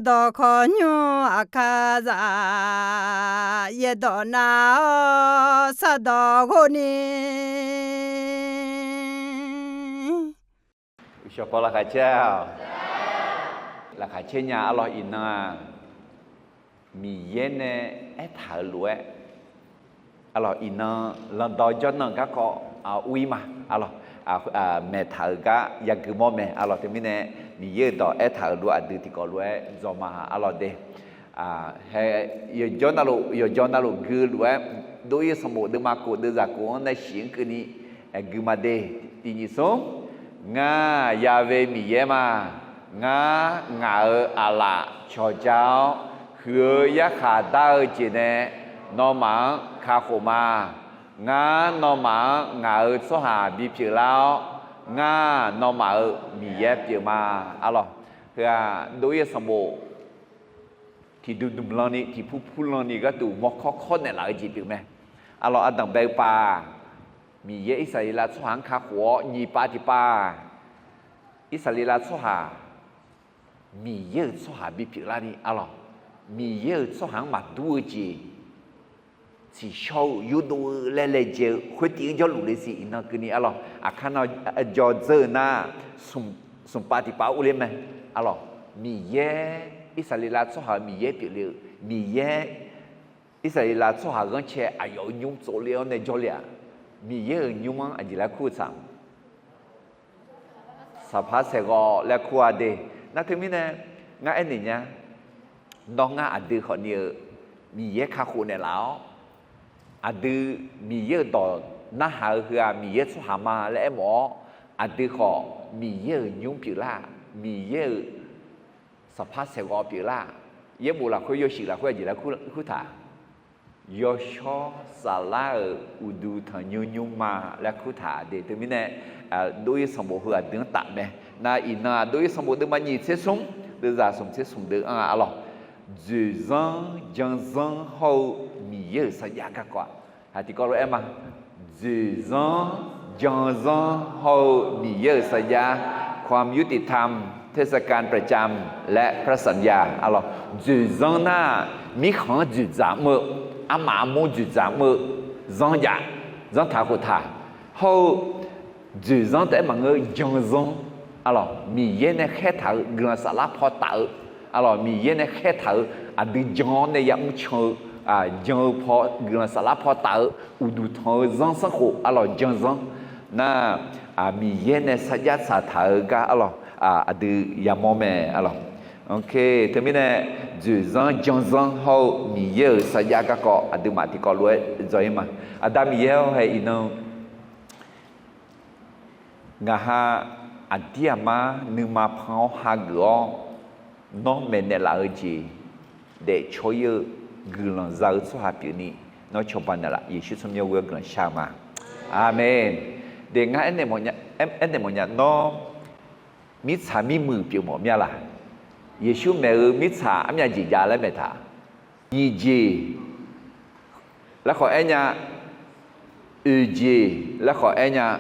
do konyo akaza ye do na sa do goni Siapa lah kacau là khai chế nhà alo ina mi yene thở lúa alo ina lần đầu cho nó các có uy mà alo mẹ thở cả yang cứ mò mẹ alo thì mình mi ye đó thở lúa từ thì có lúa do mà alo de hay yo cho nó gư lúa đối với sâm bộ đưa mà cô đưa ra cô này xiên cái ní gư mà de thì như số nga ya về mi ye mà ngã ngờ là cho cháu hứa giác khả đau chỉ nè nó mà khả khổ mà ngã nó mà ngờ số hà bị chịu lao ngã nó mà bị ép chịu mà alo thì đối với sâm bộ thì đùm lon đi thì phu lon đi cái tụ móc khó này là gì được mẹ alo anh đồng bèo pa bị ép Israel là số hàng khả khổ nhị pa thì pa Israel là số hà mi ye số hà bị bị la đi alo mi ye số hàng mặt đuôi gì chỉ show yếu tố lệ chế khuyết tiếng cho lũ lệ gì nó cái này alo khả năng cho giờ na sum party pa u lên mày alo mi ye Israel số hà mi ye bị liệu mi ye Israel số hà gần che ayo nhung số liệu này cho liệu mi ye nhung mang anh là khu sang sắp sẽ gọi là khu ade na thế mình nè ngã anh này nhá nó ngã ade họ nhiều mi ye khá khổ này lão ade mi ye đó na hà hừa mi ye số hà mà lẽ mỏ ade họ mi ye nhung bị la mi ye sắp sẽ gọi bị la ye bù là khối yo xì là khối gì là khối thả yo cho sala udu thằng nhung mà là khối thả để thế mình nè đối với sòng bộ hừa tiếng tạm này na ina đối với sòng bộ tiếng bao nhiêu sẽ sống đưa ra sống sẽ sống được alors du zang jang zang hậu mi ye sa ya các quả thì có rồi em à du zang jang zang hậu mi ye sa ya ความยุติธรรมเทศกาลประจำและพระสัญญาalors du zang na mi khang du zang mơ ama mo du zang mơ zang ya zang thả của thả hậu du zang tại mà người jang zang alors mi ye ne khe thở gần sa la pho tở alors mi ye ne khe thở đi jong ne yang chơ jong pho gần sa la pho tở u du thơ zang sa khổ alors jang zang na mi ye ne sa ya sa thở ga alors đi ya mo me alors ok thế mình nè du zang jang zang hậu mi ye sa ya ga ko đi mà thì có lối rồi mà adam ye hay ino ngaha adiama numa phao hagro nó men là ở gì để cho yêu gương giáo số hạt biểu ni nó cho bạn là Giêsu sống nhiều gương sao mà amen để ngay anh em một nhà nó mít xả mít mười biểu một nhà là Giêsu mẹ mít xả em nhà gì già lấy mẹ thả gì là khỏi anh nhà gì là khỏi anh nhà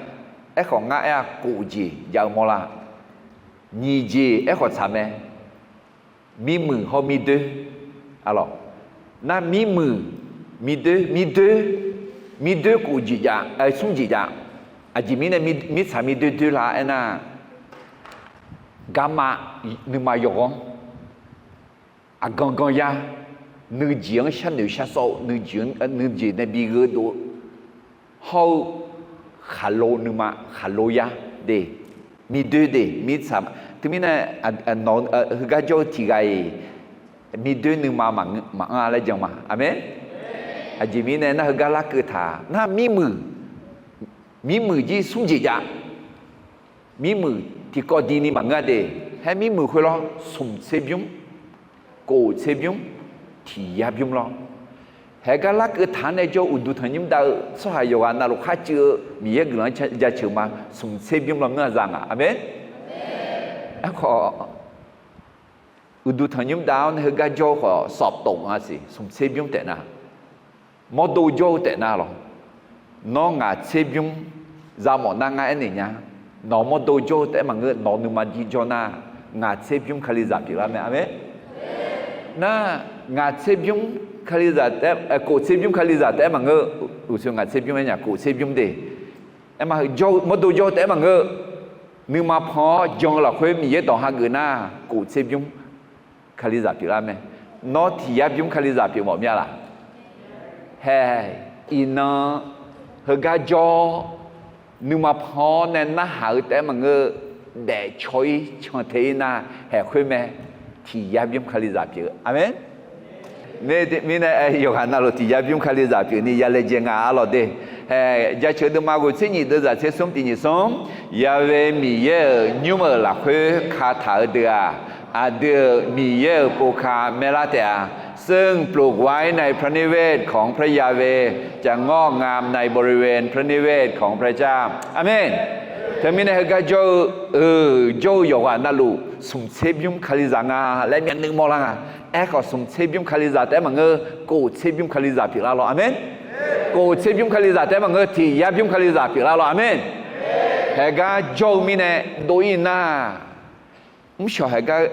ai còn ngã ai cụ gì giàu mò là nhị gì ai còn sao mẹ mi mười hoặc mi deux alors na mi mười mi deux cụ gì dạ sung gì dạ chỉ mi này mi sao mi deux là anh à gamma nương mà yong gang ya nữ diễn sang nữ sang số nữ diễn này bị gỡ đồ hậu hello numa hello ya de mi deux de mi sam thì mình non ga jo thì gai mi deux numa mà lại chẳng mà amen chỉ mình na ga la cơ thà na mi mừ gì sung gì ya mi mừ thì có đi ni mà ngã de hay mi mừ khơi lo sum se bium cổ se bium thì ya bium lo 해가 그 단에 저 우두터님 다 소하요가 나로 같이 미에 그런 자 정말 숨세병만 나잖아 아멘 아코 우두터님 다운 해가 저거 섭동 하시 숨세병 때나 모두 저 때나로 너가 세병 자모 나가 아니냐 너무 도저 때만 그 너는 만지 저나 나 세병 칼리 잡히라면 아멘 ngà xếp dung khali giả tép cổ xếp dung khali giả tép mà ngơ ủa ngà xếp dung ấy nhỉ cổ xếp dung đi em mà do một đồ do tép mà ngơ nhưng mà phó dòng là khơi mi tỏ hai người na cổ xếp dung khali giả biểu làm nó thì áp dung khali giả biểu mỏng nha là hè ina hơi gà do nhưng mà phó nên na hở tép mà ngơ để chơi cho thế na hè khơi mẹ thì áp dung khali giả biểu amen mình này yêu hắn nào thì áp dung khali giả biểu ni ya lệ giang à lo đấy giờ chơi được mà cũng sẽ nhìn được sẽ sống thì nhìn sống ya về mi ye nhưng mà là khơi khá thở được à được mi ye bồ khá mê la thế à ซึ่งปลูกไว้ในพระนิเวศของพระยาเวจะงอกงามในบริเวณพระนิเวศของพระเจ้าอาเมนถ้ามีในเหตุการณ์โจอยู่ว่านั่นลูกสมเสพยุ่งคาลิซางาและมีหนึ่งมองละก็สมเสพยุ่งคาลิซาแต่มันกูเสพยุ่งคาลิซาผิดแล้วอาเมนกูเสพยุ่งคาลิซาแต่มันที่ยับยุ่งคาลิซาผิดแล้วอาเมนเหตุการณ์โจมีในโดยน่าไม่ใช่เหตุการณ์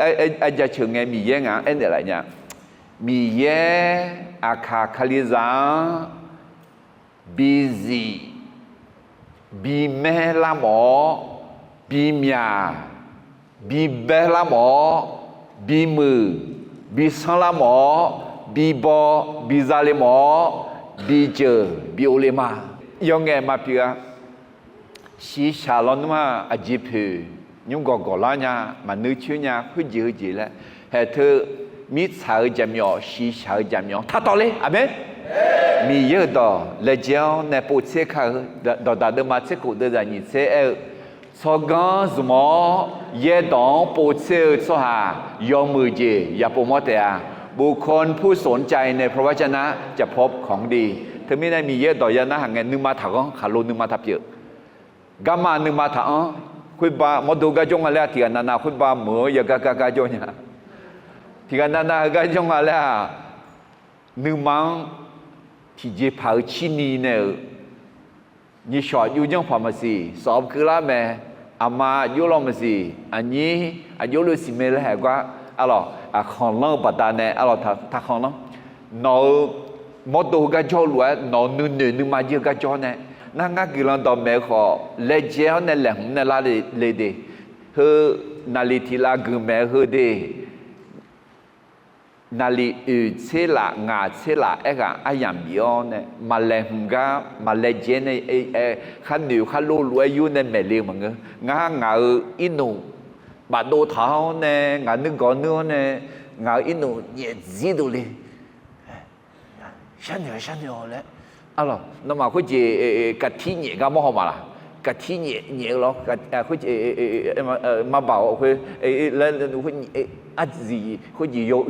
อาจจะเชิงไงมีเยอะงาเอะไรเนี่ยมีเยอาคาคาลิซาบีซีบีเมลามอบีเมียบีเบลามอบีมือบีสังลามอบีบอบีซาเลมอบีเจอบีโอเลมายองแงมาเปียชีชาลอนมาอจิพืยุงกอกลาญามานึกชื่อญาคุยจีแล้วเหตุมิสาวจำยอชีสาวจำยอท่าต่อเลยอาเมนมีเยอะต่อเลยเจ้าในปูเสกเขาดอดาเดมาเสกุเดจานิเสเอสกันสมอเยดองปูเสกสหายอมมือเจอย่าปูมอเตะบุคคลผู้สนใจในพระวจนะจะพบของดีถึงไม่ได้มีเยอะต่อยานะห่างเงินนึงมาถังขาโลนึงมาทับเยอะกามานึงมาถังคุยบามดูกระจงอะไรที่นั่นนะคุยบาเหมือยากกระจงเนี่ยที่กันนั้นก็จงอะไรนึกมั่งที่จะพาชินีเนี่ยนี่ชอบอยู่ยังพอมาสิสอบคือละแม่อามาอยู่ลงมาสิอันนี้อายุรู้สิเมื่อไรกว่าอะไรของเราปัตตานีอะไรถ้าของเราหนูมดดูกระจกล้วนหนูนึกมาเยอะกระจกเนี่ยนั่งก็กินแล้วต่อแม่ขอเลี้ยเจ้าเนี่ยแหละผมเนี่ยละเลยดีเฮ้นาลีที่ละกุมแม่เฮ้ดีนาลีเชลางาเชลาก็อายังมีอ๋อเนี่ยมาเลงก็มาเลเจเนี่ยขันดิวขันลูรวยอยู่ในเมลีมั้งงางาอินูบาดโดเท้าเนี่ยงานึกก่อนเนื้อเนี่ยงาอินูเนี่ยจีดูเลยฉันเหรอเลยอะไรนั่นมาคุยกะทิเนี่ยก็ไม่หอมละกะทิเนี่ยหรอกคุยมาบ่าวคุยแล้วคุยอาจีคุย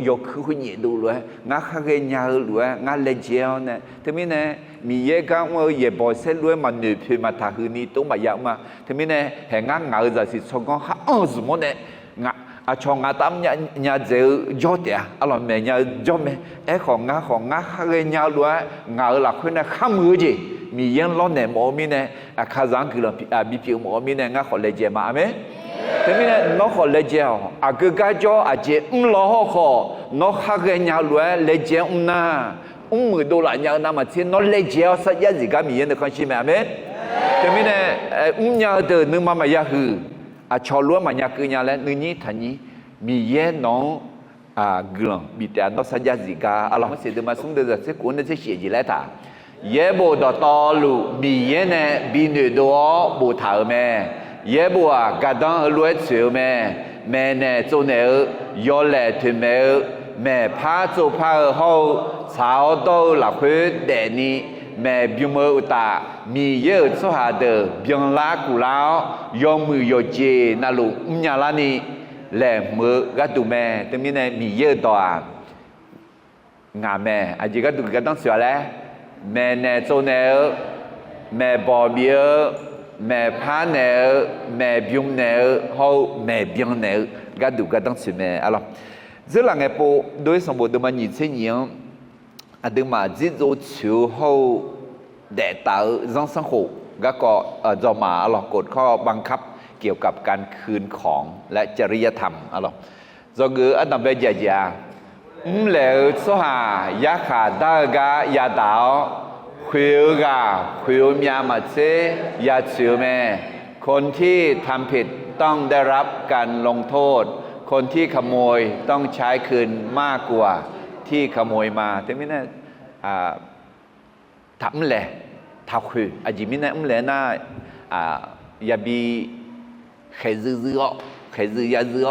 ยกคุยเนี่ยดูเลยงาข้าเรียนยาเลยงาเล่นเจ้าเนี่ยทีนี้เนี่ยมีเยอะก็ว่าเยอะบ่อยเส้นเลยมันเหนื่อยมาทาคืนนี้ต้องมาเยอะมาทีนี้เนี่ยเห็นงาจะสิชงก็ข้าสมมติเนี่ยงาชงงาตั้มเนี่ยเจอยอดเนี่ยอร่อยไหมเนี่ยยอดไหมของงาข้าเรียนยาเลยงาหลักคนเนี่ยข้ามมือจีมีเยอะล้อเนี่ยหมอมีเนี่ยข้าจังคือเรามีผิวหมอมีเนี่ยงาขอเล่นเจ้ามาไหมทีนี้เนี่ยน้องขอเลี้ยเจ้าก็กระจอกอาจจะล้อขอน้องข้าเรียนยาล้วนเลี้ยเจ้าน่ะมือดูหลายอย่างน่ะมาที่น้องเลี้ยเจ้าสักอย่างสิก็มีเงินคนชิมไหมทีนี้เนี่ยยาเดินนึกมาไม่ยากคือชอล้วนมันยากคือยาแล้วนึกนี้ทันนี้มีเงินน้องกลุ่มมีแต่น้องสักอย่างสิก็อะไรมาเสียเดิมมาส่งเดินจะคนจะเสียจีแล้วท่าเย่บ่ดอตอลูมีเงินเนี่ยบินเดือดบ่ถ่ายแม่เย่บัวกระดังรวยเสียวแม่เนี่ยตัวเนี่ยยอเล่ถึงแม่พาตัวพาเขาสาวโตหลักพื้นเดนี่แม่บิวมืออุตามีเยอะสุดาเดอบิวลากุลาวยอมือยอเจนั่นลูกยาลานี่แหลมมือก็ดูแม่แต่มีเนี่ยมีเยอะตัวงาแม่อาจจะก็ดูกระดังเสียแล้วแม่เนี่ยตัวเนี่ยแม่บอเบียแม่พาเนอแม่บิวเนอเขาแม่บิวเนอก็ดูก็ต้องสิแม่อะไร这两个波对上波的嘛，年轻人啊，对嘛，这种潮好带到让生活ก็จะมาอะไรกฎข้อบังคับเกี่ยวกับการคืนของและจริยธรรมอะไรจะเกิดอันนั้นเป็นใหญ่ๆ了说下亚卡达个亚道会个会มีมาเสียาเชื่อแม่คนที่ทำผิดต้องได้รับการลงโทษคนที่ขโมยต้องใช้คืนมากกว่าที่ขโมยมาแต่ไม่แน่ทำเลยทักคืออาจจะไม่แน่เลยน่ายาบีเขยซื้อเขยซื้อยาซื้อ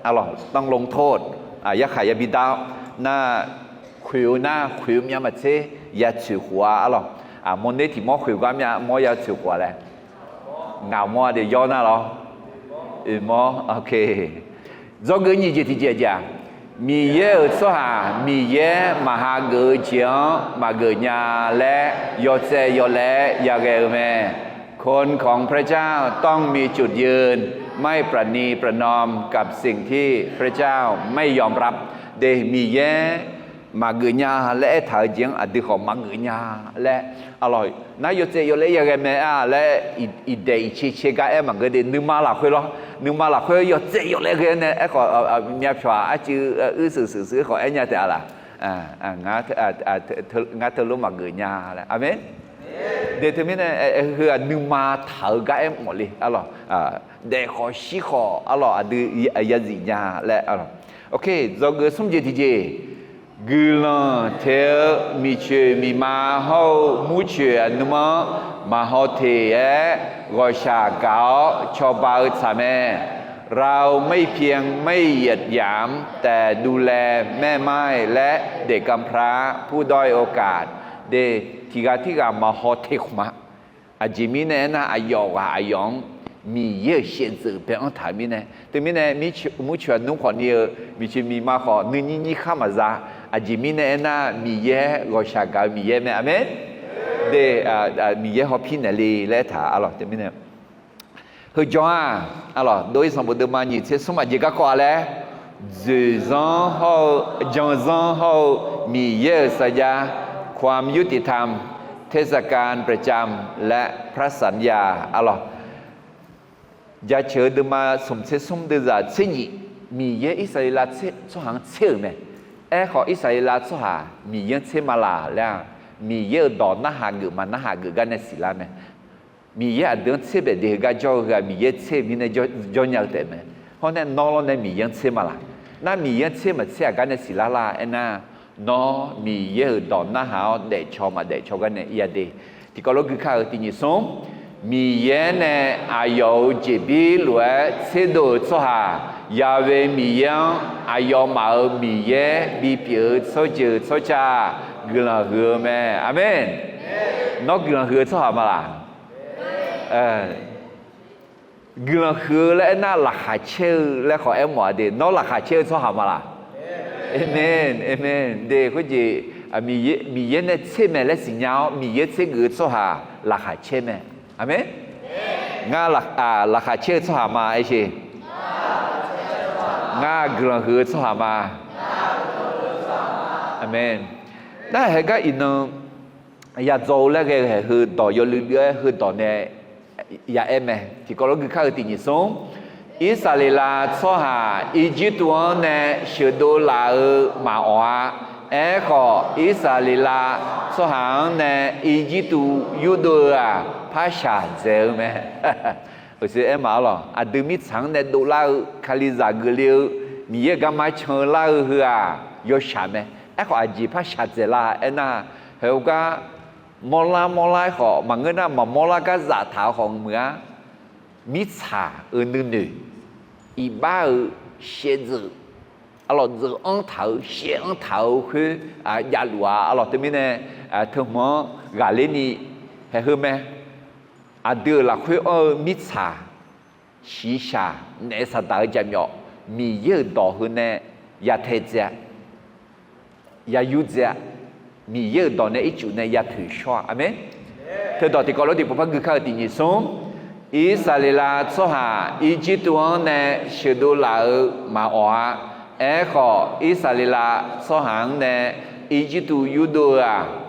อะไรต้องลงโทษยาขายยาบีดาวน่าคุยน่าคุยมีมาเสียาชื่อหัวอะไรมันได้ที่มอคุยกันมีมอยาชื่อหัวเลยเงามอเดี๋ยย้อนน่ะหรอมอโอเคdo cái gì thì chị mi ye so ha mi ye mà ha gỡ chiang mà gỡ nhà lẽ yo se yo lẽ ya ge me คนของพระเจ้าต้องมีจุดยืนไม่ประนีประนอมกับสิ่งที่พระเจ้าไม่ยอมรับเดมีแย่มาเกญาและถ่ายเจียงอดีตของมาเกญาและอร่อยนายเจยเลยยังไงแม่และอีเดย์เชก้ามันก็เดนึกมาหลักคุยหรอนึกมาหลักคุยยเจยเลยกันเนี่ยก็มีชัวจื้อสื่อของไอ้เนี่ยแต่อะไรงาเธอรู้มาเกญาแหละอาเมนเดี๋ยวทีนี้เนี่ยคือนึกมาถ่ายกันหมดเลยอะไรเด็กขอชี้ขออะไรอดีตยาจีญาและอะไรโอเคจงสมเจติเจกูลเทมีเชมีมาเฮามูเชนุมมาเฮาเทกอชาเกาชอบบ่าวสามีเราไม่เพียงไม่เหยียดหยามแต่ดูแลแม่ไม้และเด็กกำพร้าผู้ด้อยโอกาสเดที่กามาเฮาเทขมาอาจิมิเนนะอายอกอายองมีเยอะเช่นสื่อเป็นอันถามิเนแต่มิเนมีมุชวนนุ่งขอเนี่ยมีชิมีมาขอนี่ข้ามาซาอาจิมิเนนะมีเยอะกอชากามีเยอะไหมอาเมนเดมีเยอะเขาพินอะไรและถาอะไรแต่มิเนเฮจงอะไรโดยสมบูรณ์มานี่เชื่อสมัยก็ก่อนแล้วจังเขามีเยอะสัญญาความยุติธรรมเทศกาลประจำและพระสัญญาอะไรยาเชื่อดูมาสมเด็จสมเด็จจ่าเช่นนี้มีเยอะอิสราเอลเชื่อสหางเชื่อไหมขออิสราเอลสหามีเยอะเชื่อมาลาแล้วมีเยอะดอนน่าหากือมันน่าหากือกันในศิลาไหมมีเยอะเดือนเชื่อแบบเด็กก็จ่อกันมีเยอะเชื่อมีในจ่อเนี่ยเต็มไหมเพราะนั้นน้องเราเนี่ยมีเยอะเชื่อมาลาน่ามีเยอะเชื่อมาเชื่อกันในศิลาลาน่าน้องมีเยอะดอนน่าหาเด็กชอบมาเด็กชอบกันในยาเดที่ก็เราคือข้าวที่นิสงมีเยนอายุจีบีล้วนเสด็จสหายาเวมีเยนอายุมามีเยบีเปียสจืดสจ้ากุลาเหือแม่อาเมนนกกุลาเหือสหมาล่ะกุลาเหือและน่าหลักหาเชื่อและขอเอ็มหมอเดนนกหลักหาเชื่อสหมาล่ะเอเมนเอเมนเด็กคนจีมีเยนเชื่อแม่และสิ่งยาวมีเยเชื่อกุศหาหลักหาเชื่อแม่อาเมนงาหลักเชื่อสหามาไอชีงากลังหือสหามาอาเมนได้เห็นก็อินนอยากโจแล้วก็คือต่อยลือเยอะคือต่อเนี่ยอยากเอ็มที่ก็รู้คือข้าวติ่งส่งอิสราเอลสหาอียิปต์เนี่ยเชื่อดูลามาว่าก็อิสราเอลสหาเนี่ยอียิปต์ยูโดภาษาเจ้าแม่我说哎妈了，对米长的都老看你咋个了，米也干嘛长老去啊？有啥没？个阿姐怕啥子啦？那还有个莫拉好，嘛个那莫拉个杂头红么？米茶女，一把鞋子，老子鞋头去压路老对面呢他们咖喱你还好没？เดือละคุยมิชาชีชาเนสตาจามยอมีเยอะต่อหุ่นเนี่ยยาเทเจยายุเจมีเยอะต่อเนี่ยอีจุเนี่ยยาถือชัวอาเมนเธอต่อที่ก็รู้ที่พวกพักคือข้าวตินิสงอิสราเอลสหาอียิปต์เนี่ยเชดูลามาว่าขออิสราเอลสหาเนี่ยอียิปต์ยูโด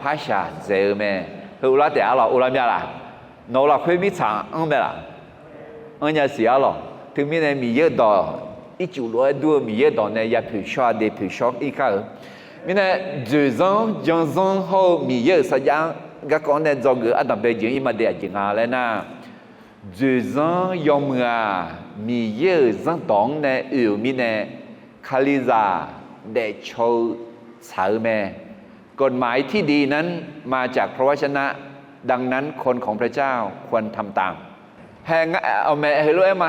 ภาษาเจอแม่เฮ้ยเราแต่เราอุลามีอะไรนอละคุยมิชาอันเดล่ะอันยาเสียหรอถึงมีเนี่ยมีเยอะต่อ ít chịu lúa đua mì ye đòn này ya phù sa để phù sa ít cả mình này 2 ans 2 ans hậu mì ye sa giang các con này do người ăn bề dưỡng mà để dưỡng à lên na 2 ans yom à mì ye giang đòn này yêu mình này khaliza để cho sợi mẹ กฎหมายที่ดีนั้นมาจากพระวจนะดังนั้นคนของพระเจ้าควรทำตามแหงเอาแม่ให้รู้มา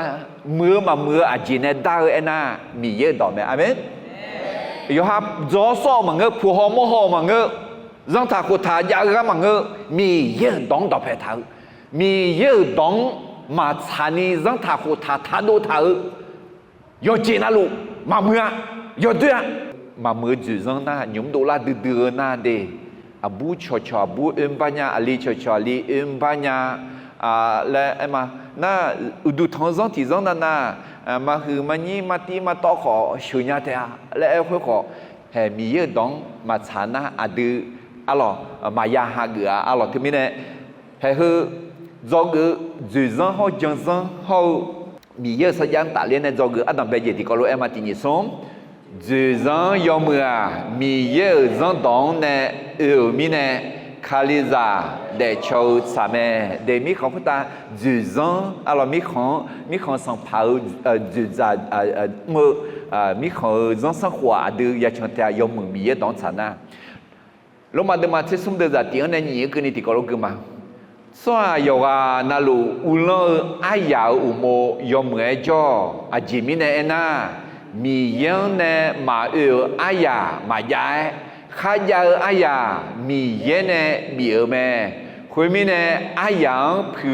มืออาจีเนด้าเอน่ามีเยอะต่อแม่อาเมนอยู่ครับจอซ้อมังเงผู้หอมมังเงรังทาคุทายากมังเงมีเยอะดองต่อเพทามีเยอะดองมาชานีรังทาคุทาทาดูทาโยจีน่าลูมาเมื่อโยด้วยmà mới chỉ rằng na nhóm đô la đưa na de abu cho abu banya ali cho ali banya là em mà na udu thong rằng thì rằng na mà hư mà nhí mà ti mà to khó sửa nhà thế à là em phải khó hè mi ye dong mà chán na adu alo mà ya ha gỡ alo thì mình này hè hư do gỡ chỉ rằng họ chẳng rằng họ mi ye sa yang ta liên này do gỡ adam bây giờ thì có lỗi em mà thì nhị sống 2 ans yom à mi ye zang dong ne yêu mi ne khaliza để cho sa mẹ để mi không ta 2 ans alors mi không sang pau za mơ mi không zang sang hoa de ya chante yom mi ye dong sa na lo ma de ma che sum de za tiếng ne ni ke ni ti ko lo ke ma so yo ga na lu u lo aya u mo yom e jo a ji mi ne na mi yang ne ma aya ma ya kha ya aya mi ye ne bi me khoi mi ne ayang phu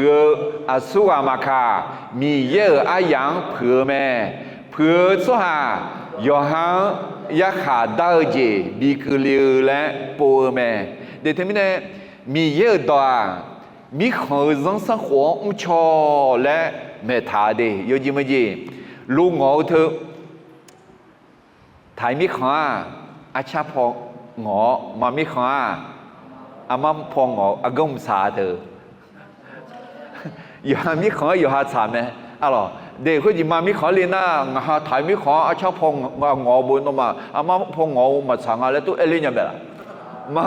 asua ma kha mi ye ayang phu me phu so ha yo ha ya kha da ji bi ku liu la po me de thế ne mi ye da mi kho zong sa huo cho la me tha de yo ji ma ji lu ngo thơ thái mi khóa cha phong ngõ mà mi khóa mà phong ngõ gom sa thơ giờ mi khóa giờ ha sa mẹ alo để cái gì mà mi khóa lên na ha thái mi khóa cha phong ngõ bốn nó mà phong ngõ mà sang là tôi lên nhà bè mà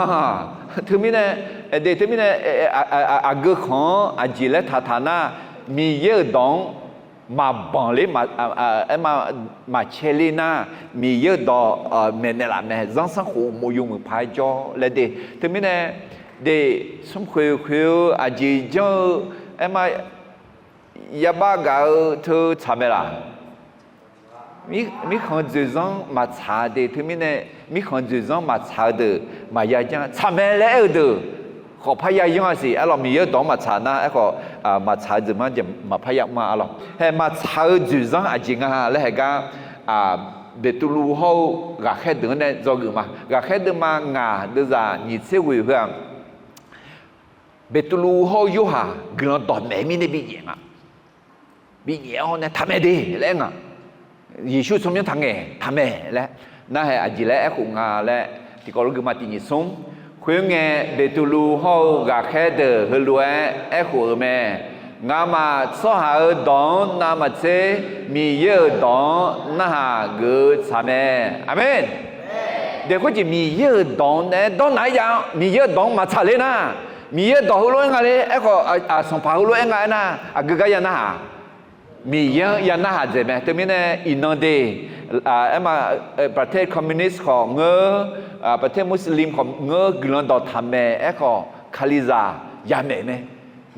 thứ mi này để thứ mi này gỡ khóa chỉ là thà na mi giờ đóng mà bằng lấy mà chơi lên na mi nhớ đó mình này làm này giang sáng hồ mua dùng một phải cho là để thế mình này để sống khuya gì cho em mà ya ba gạo thưa chăm là mi không dễ dàng mà chả để thế mình này mi không dễ dàng mà chả được mà ya chẳng chăm lại được họ phải ya dùng gì, alors mi nhớ đó mà chả na, mà chả gì mà phải ya mà alors, hay mà chả dữ dàng à chính à, là cái để tu lu hậu gà khét đứng này do người mà gà khét đứng mà ngà đưa ra nhị sẽ quỳ hưởng, để tu lu hậu yêu hà, người đòn mẹ mi này bị nhẹ họ này tham mẹ đi, lẽ ngà, Giêsu sống những thằng nghề tham mẹ lẽ, na hay à chỉ lẽ cũng ngà lẽ, thì có lúc người mà thì nhị sống khuyên nghe để tu lu hậu gà khé đờ hư lúa của mẹ ngà mà so hà đó na mà chế mi yơ đó na hà gỡ cha mẹ amen để có gì mi yơ đó nè đó nãy giờ mi yơ đó mà cha lên na mi yơ đó hư lúa ngà đấy của song phá hư lúa ngà na gỡ cái gì na hà mi yơ ya na hà gì mẹ tôi mình nè inon đi em mà ประเทศคอมมิวนิสต์ของประเทศมุสลิมของกลุ่มต่อทำแม่ก็คาลิซายาแม่แ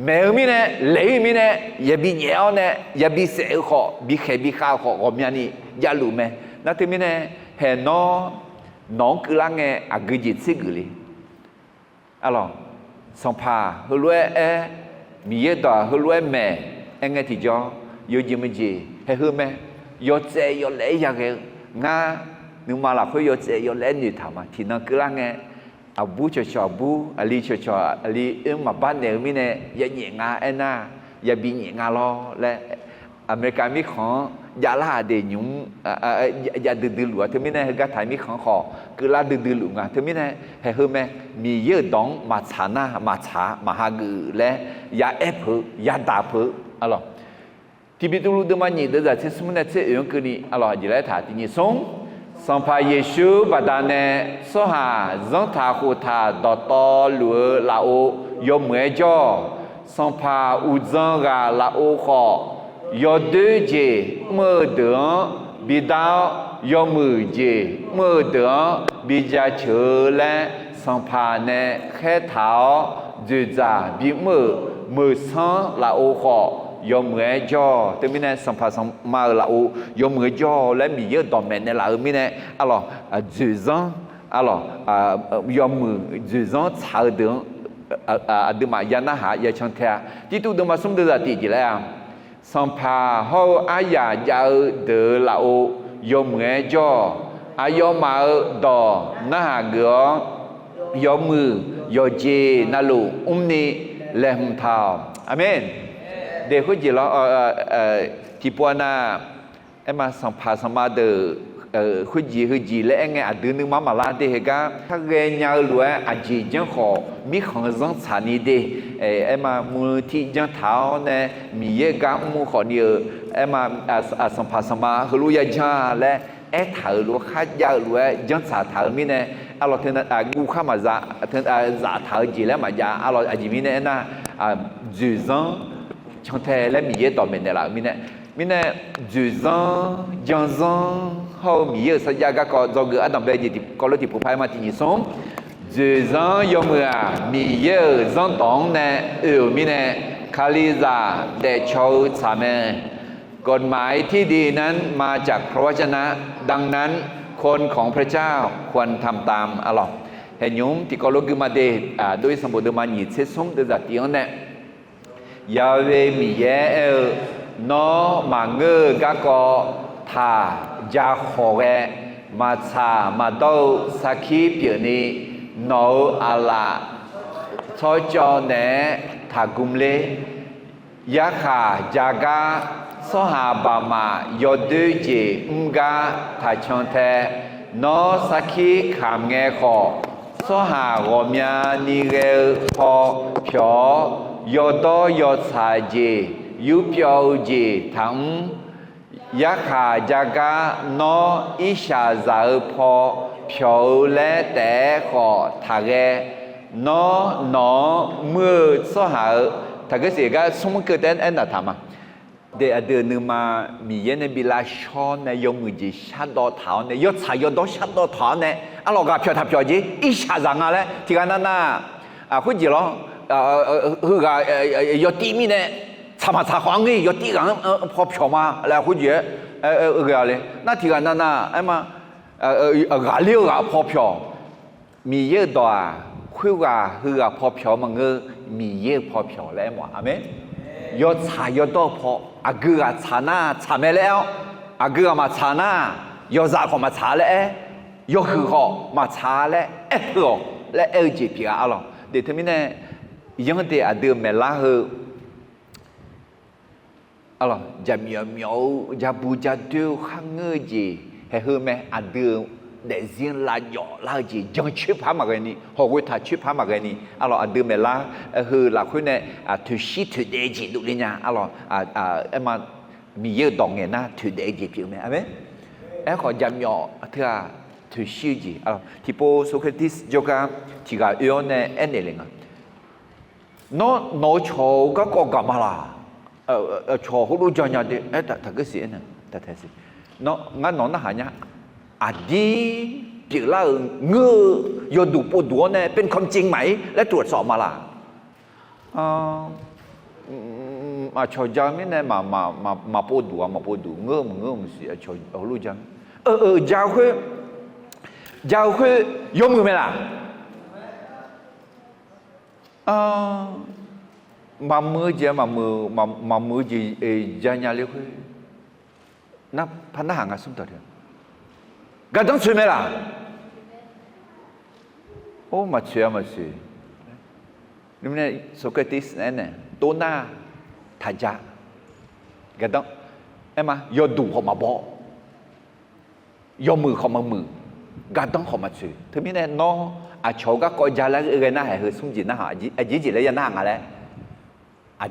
ม่มีเนี่ยเลี้ยมีเนี่ยยาบีเนี้ยเนี่ยยาบีเสือขอบีเขบีข้าวขอก็มีนี่ยาลูแม่นั่นที่มีเนี่ยเห็นน้องกุลังเนี่ยอากุจิตสิกุลีอะไรสองพาฮัลโหลมีเยอะต่อฮัลโหลแม่เอ็งไงที่จ่อยูจิมจีให้ฮัลโหลแม่ยอดเจยอดเลี้ยอย่างเงี้ยง่านึกมาละเขายอดเจยอดเลี้ยนี่ทำมาที่นั่นก็ล่างเงี้ยอาบูชอบูอาลีชออาลีมาบ้านเนี่ยมีเนี่ยยาเหนียงาเอ็น่ายาบีเหนียงาล้อและอเมริกามีของยาลาเดยุงยาดื้อหลัวเธอมีเนี่ยก็ไทยมีของขอคือลาดื้อหลัวเธอมีเนี่ยให้เฮแม่มีเยอะดองมาชานามาชามาฮากือและยาเอฟยาดาเพอะไร ที่พิทูลุดมันนี่เดี๋ยวจะสมุนเสียงคืนนี้อร่อยจีเลยถาที่นี่ส่งสัมภาเยซูบัดนั้นสหาจังทาคูทาดอตอหลัวลาโอยมเมจอสัมภาอุจังกาลาโอขอยอดเจเมื่อเดือนบิดายอมือเจเมื่อเดือนบิจาเชและสัมภาเนแค่เท้าจูจ่าบิมือสังลาโอขอยอมเมื่อจอแต่ไม่แน่สัมภาษณ์มาละโอยอมเมื่อจอและมีเยอะต่อแม่ในละไม่แน่อะไรจูจังอะไรยอมมือจูจังชาเดือนเดือนมายานาหายาชันเทียที่ตัวเดือนมาสมเดือนตีจีแล้วสัมภาเขาอายายาเดือนละโอยอมเมื่อจออายอมมาดอนาหาเกยอมมือยอเจนาลูนี่เลมทาวอาเมนเด็กคนจีเราที่ปวนามาสัมภาษณ์มาเดคนจีและไงดื้อนึงมาลาเด็กก็ถ้าเรียนยาวล้วนจีจังขอมีของจังสานีเดมามือที่จังเท้าเนี่ยมีเยอะก็มือขอเนี่ยมาสัมภาษณ์มาคือรู้ยาจาและเท้าล้วนข้ายาวล้วนจังสาเท้ามีเนี่ยเราเท่านั้นกูข้ามาจะเท่านั้นจะเท้าจีแล้วมาจะเราจีมีเนี่ยนะจูจังช่างแท้และมีเยอะต่อเมนเดล่ะมีเนี่ยจูซังจังซังเขามีเยอะสัญญาก็จะเกิดอันดับแรกที่ก็เลยที่ผู้พายมาที่นี่ส่งจูซังยอมเมื่อมีเยอะซังตองเนี่ยมีเนี่ยคาลิซาเดชาวสามกฎหมายที่ดีนั้นมาจากพระวจนะดังนั้นคนของพระเจ้าควรทำตามอัลลอฮ์เห็นยุมที่ก็เลยคือมาเดด้วยสมบูรณ์มาหยิบเส้นส่งเดือดเดียวเนี่ยยาเวมีเยนอมาเงือกะก็ทายาขอเวมาชามาดูสักขีเปียนี้นออาลาชอจอเนทากุมเลยาขาจากาสหาบามายอดเจอุมกาทาชอนเทนอสักขีขามเงขอสหารอมยานิเกพอเพียวยอดอยอดสายเจยุบยาวเจทั้งยักขาจากานออิชาซาพอเพียวและแต่ขอทะเลนอเมื่อสหาถ้าเกิดเสียก็สมมติเกิดอันนั้นทำเดือนนึงมามีเย็นบิลาชอนในยมือจีชัดดอเท้าในยอดสายยอดชัดดอเท้าในอะไรก็เพียวทับเพียวจีอิชาจังอะไรที่กันนั่นน่ะคุณจีร้องคือยอดตีมีเนี่ย查嘛查黄的，有地方跑票嘛，来回去，个嘞，那地方那嘛，阿六个跑票，米业多啊，会个跑票嘛个米业跑票来嘛，阿妹，要查要多跑，阿个啊查那查没了，阿个嘛查那，要查好嘛查嘞，要很好嘛查嘞，好来2GP啊咯，对他们呢，ยังแต่อาเดิมเมล่าเหรออะไรจะมีจะบูจะดูข้างเงยจีให้เหรอไหมอาเดิมเดี๋ยวเสียงลายหย่อลายจียังชิบหามากันนี่หอกวิถาชิบหามากันนี่อะไรอาเดิมเมล่าเหรอหลักคนเนี่ยทุชีทุเดจีดูเลยนะอะไรมามีเยอะดองเงินนะทุเดจีเพียงไหมอะไรขอจะมีเท่าทุชีจีอะไรที่พอโซเครติสยกที่ก็ย้อนเนี่ยเอ็นเอลิงnó cho các con gặp mà là cho hỗ trợ cho nhau đi thật cái gì nè thật thế gì nó nó hả nhá đi chỉ là ngư do đủ bộ đũa này bên không chính máyและตรวจสอบมาล่ะmà cho cha mấy này mà bộ đũa ngư mình gì cho hỗ trợ giao khuê dùng người mày là mà mưa gì ra nhà liêu khơi nó phán nó hàng à xuống tờ được cái đó chuyện mày là ô mà chuyện nhưng mà Socrates này tô na thà cha cái đó em mà do đủ họ mà bỏ do mưa họ mà mưa cái đó họ mà chuyện thứ này nó chỗ các coi ra là cái này hơi sung gì nó hả gì lấy ra nó hàng à đấy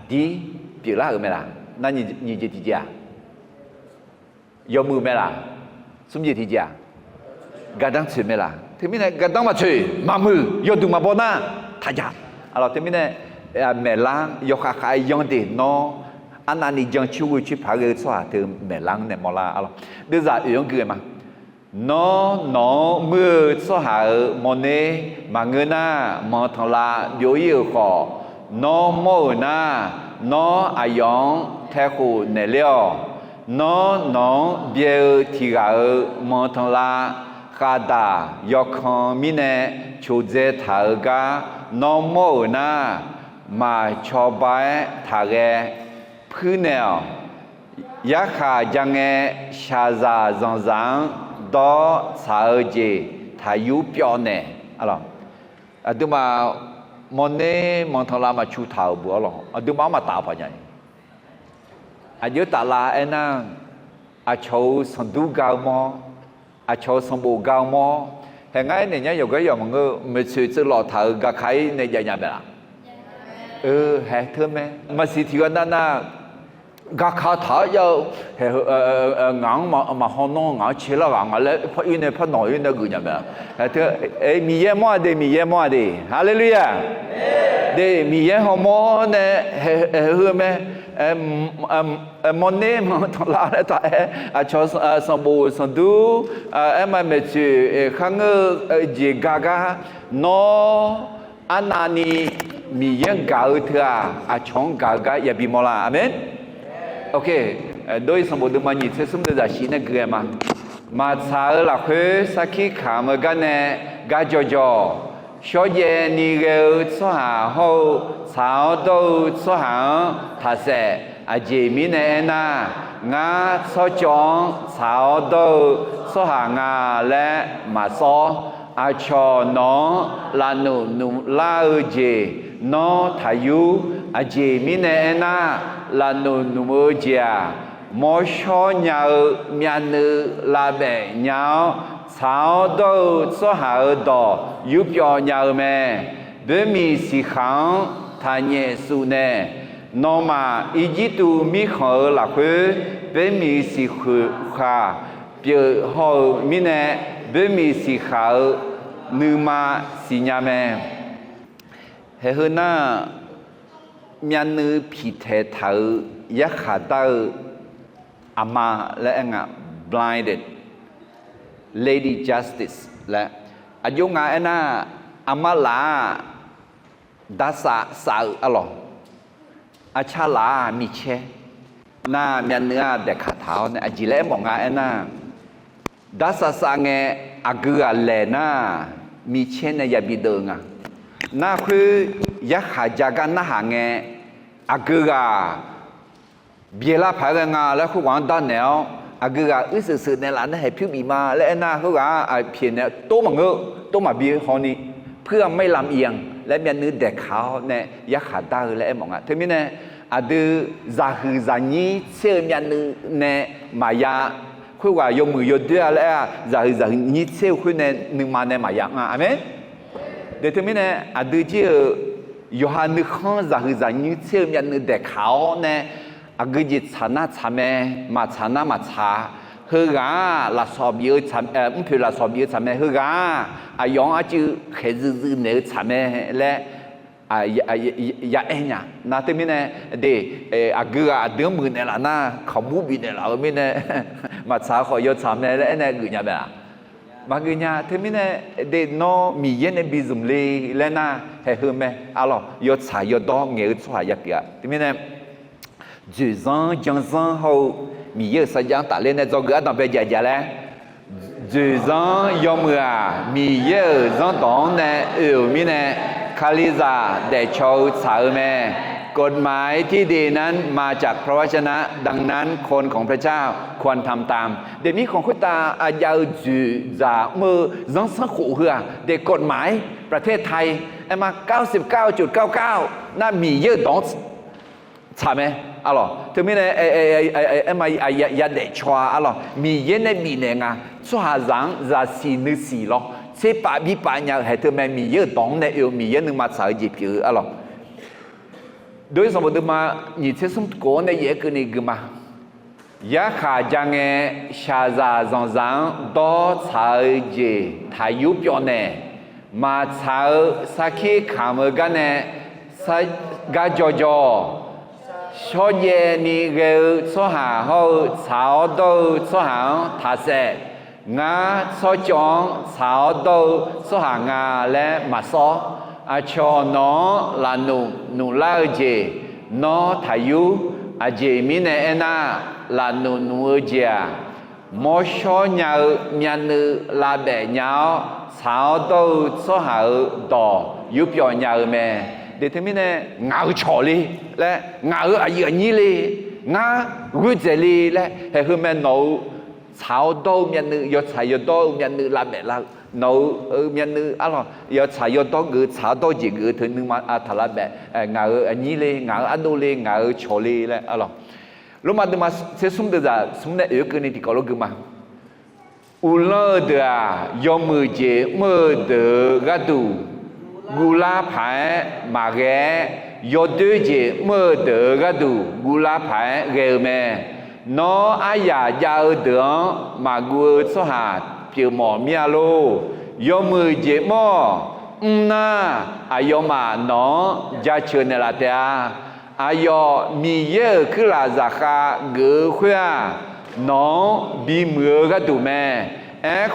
đi biểu là ở mày là 那你就提价，有木没啦？什么就提价？Gadang cuy me lah. Tapi ni gadang macam mamu, yo tu mabona, tajam. Alors tapi ni melang, yo kakai yang deh no, anak ni jangan cuci pakai soal tu melang ni mola. Alors, dia zat yang ke mah. No mưa soal mone mangena montala bioi ko, no mo na, no ayong teku nelio, no bioi tiga montala. Kada yokon mine chuze thaga no mo na ma chobai thage phunel yakha jange shaza zanzang do saoje thayu pyo ne alors aduma mone montala ma chu thau bu alors aduma ma ta pa nyai ayu ta la ena a chou sandu ga mo à cho xong bộ cao mò hè ngay này nhá nhiều cái giờ mà ngơ mình sự lọ thở gà khai này dài nhà bè hè thưa mẹ mà sự thì na gà khai thở giờ hè ngang mà họ nó ngang chỉ là ngang lại phải in này phải nói in này gửi nhà bè hè thưa mi ye mo đi hallelujah đi mi ye họ mo này hè hưa mẹ mone mà thằng lá này tại cho xong bộ xong du em mà mẹ chị khang gì gaga nó anani mi yang gạo thưa chong gaga ya bi mola amen ok đôi xong bộ đừng mà nhìn thấy xong được giải trí này kia mà sao là khơi saki khám ở cái này cái jo số giờ ni gạo số hàng hậu sao đâu số hàng thà sẽ chị mi nè na ngã số chọn sao đâu số hàng ngà lẽ mà số cho nó là nụ la gì nó thay u chị mi nè na là nụ gì mỗi số nhau miền nữ là bè nhau sao đâu số hàng đó giúp cho nhau mẹ bởi mi si khang thay nhẹ su nè nó mà ý chí tu mi khờ là khơi bởi mi si khờ biểu hồ mi nè bởi mi si khờ nữ mà si nhà mẹ hệ hơn na miền nữ bị thế thở giác khả tao ama là anh blinded Lady Justice là anh dùng ngay na ama là đã sợ alo cha là mi che na miền nước để khát tháo này chỉ lẽ mong ngay na đã sợ nghe agua lệ na mi che này ya bị đường na khi ya khát jaga na hàng nghe agua bia la phải nghe là khu quán đan nèo agua ít sự này là nó hay phiêu bị mà lẽ na khu quán phiền này tô mà bia họ ni เพื่อไม่ลำเอียงและมีนื้อเด็กเขาเนี่ยยักษ์ขาตาและไอ้หมองอ่ะทีนี้เนี่ยอาดูซาฮือซานีเชื่อมีนื้อเนี่ยมายาคุยว่าโยมือโยเดียแล้วซาฮือซานีเชื่อคุยเนี่ยนึกมาเนี่ยมายาอ่ะอเมนเดี๋ยวทีนี้เนี่ยอาดูเชื่อโยฮานึกข้องซาฮือซานีเชื่อมีนื้อเด็กเขาเนี่ยอากุจิตชนะชาเมมาชนะมาชาเฮือกาลาสอบเยอะชาไม่เพื่อลาสอบเยอะชาเมเฮือกาอายองอาจือเขยซื่อเนื้อชาเมและยาเอ็นเนี่ยนาทีนี้เนี่ยเดอากุอาเดือมือเนี่ยละน่าขมูบีเนี่ยละไม่เนี่ยมาชาขอยชาเมและเนี่ยกุญญาแบบมากุญญาทีนี้เนี่ยเดโนมีเย็นในบิซุมลีและน่าเฮือเมอะล่ะยชายดองเงี้ยชายเปียทีนี้เนี่ย10 ans 15 ans 后มีเยอะสัญญาตัดเล่นในจอเกือต้องไปใหญ่ๆแล้ว10 ans ยอมมือมีเยอะจนต้องเนี่ยมีเนี่ยคาลิซาได้โชว์สาวแม่กฎหมายที่ดีนั้นมาจากพระวจนะดังนั้นคนของพระเจ้าควรทำตามเดี๋ยวนี้ของคุณตาอาญาจืดจ่ามือจังสักขู่เหือเด็กกฎหมายประเทศไทยไอ้มา 99.99 น่ามีเยอะต้องใช่ไหมอะล่ะถึงมีเนี่ยไอ้มาอย่าเด็กชัวอะล่ะมีเย็นในมีเนี่ยงาชัวจังจะสีนึกสีหรอเสียป่ามีป่าเนี่ยให้ถึงแม้มีเยอะตองเนี่ยมีเยอะนึงมาใส่จีบอยู่อะล่ะ đối với một đứa mà nhìn thấy sống cố này dễ cái này cái mà giá khá chẳng nghe xa ra dòng dàng đó chạy gì thay yếu biểu này mà chạy sa khi khám ở cái này sa gà cho số nhẹ ni gạo số hàng hậu cháo đâu số hàng thà sẽ ngã số chọn cháo đâu số hàng ngà lẽ mà số cho nó là nụ lao gì nó thay yếu gì mi này na là nụ gì mỗi số nhau nhận là để nhau cháo đâu số hàng đỏ yếu biểu nhau mẹ để thế này ngáo chó đi lẽ ngáo ở giữa nhỉ đi ngã gửi về đi lẽ hay hơn mà nấu cháo đâu miền nữ giờ cháo giờ đâu miền nữ làm bể là nấu ở miền nữ à lo giờ cháo giờ đâu gửi cháo đâu chỉ gửi thứ nhưng mà thà làm bể ngáo ở nhỉ đi ngáo ăn đồ đi ngáo chó đi lẽ à lo lúc mà sẽ xuống được ra xuống này ở cái này thì có lúc mà u lơ được à do mưa chế mưa được gắt đủ gula phải mà ghé do đứa gì mơ được cái đủ gula phải ghê mẹ nó ai già giàu được mà gua số hạt chiều mỏ mía lô do mưa gì mò na ayo mà nó ra chơi này là thế ayo mi ye cứ là giả kha gỡ khoe nó bị mưa cái đủ mẹ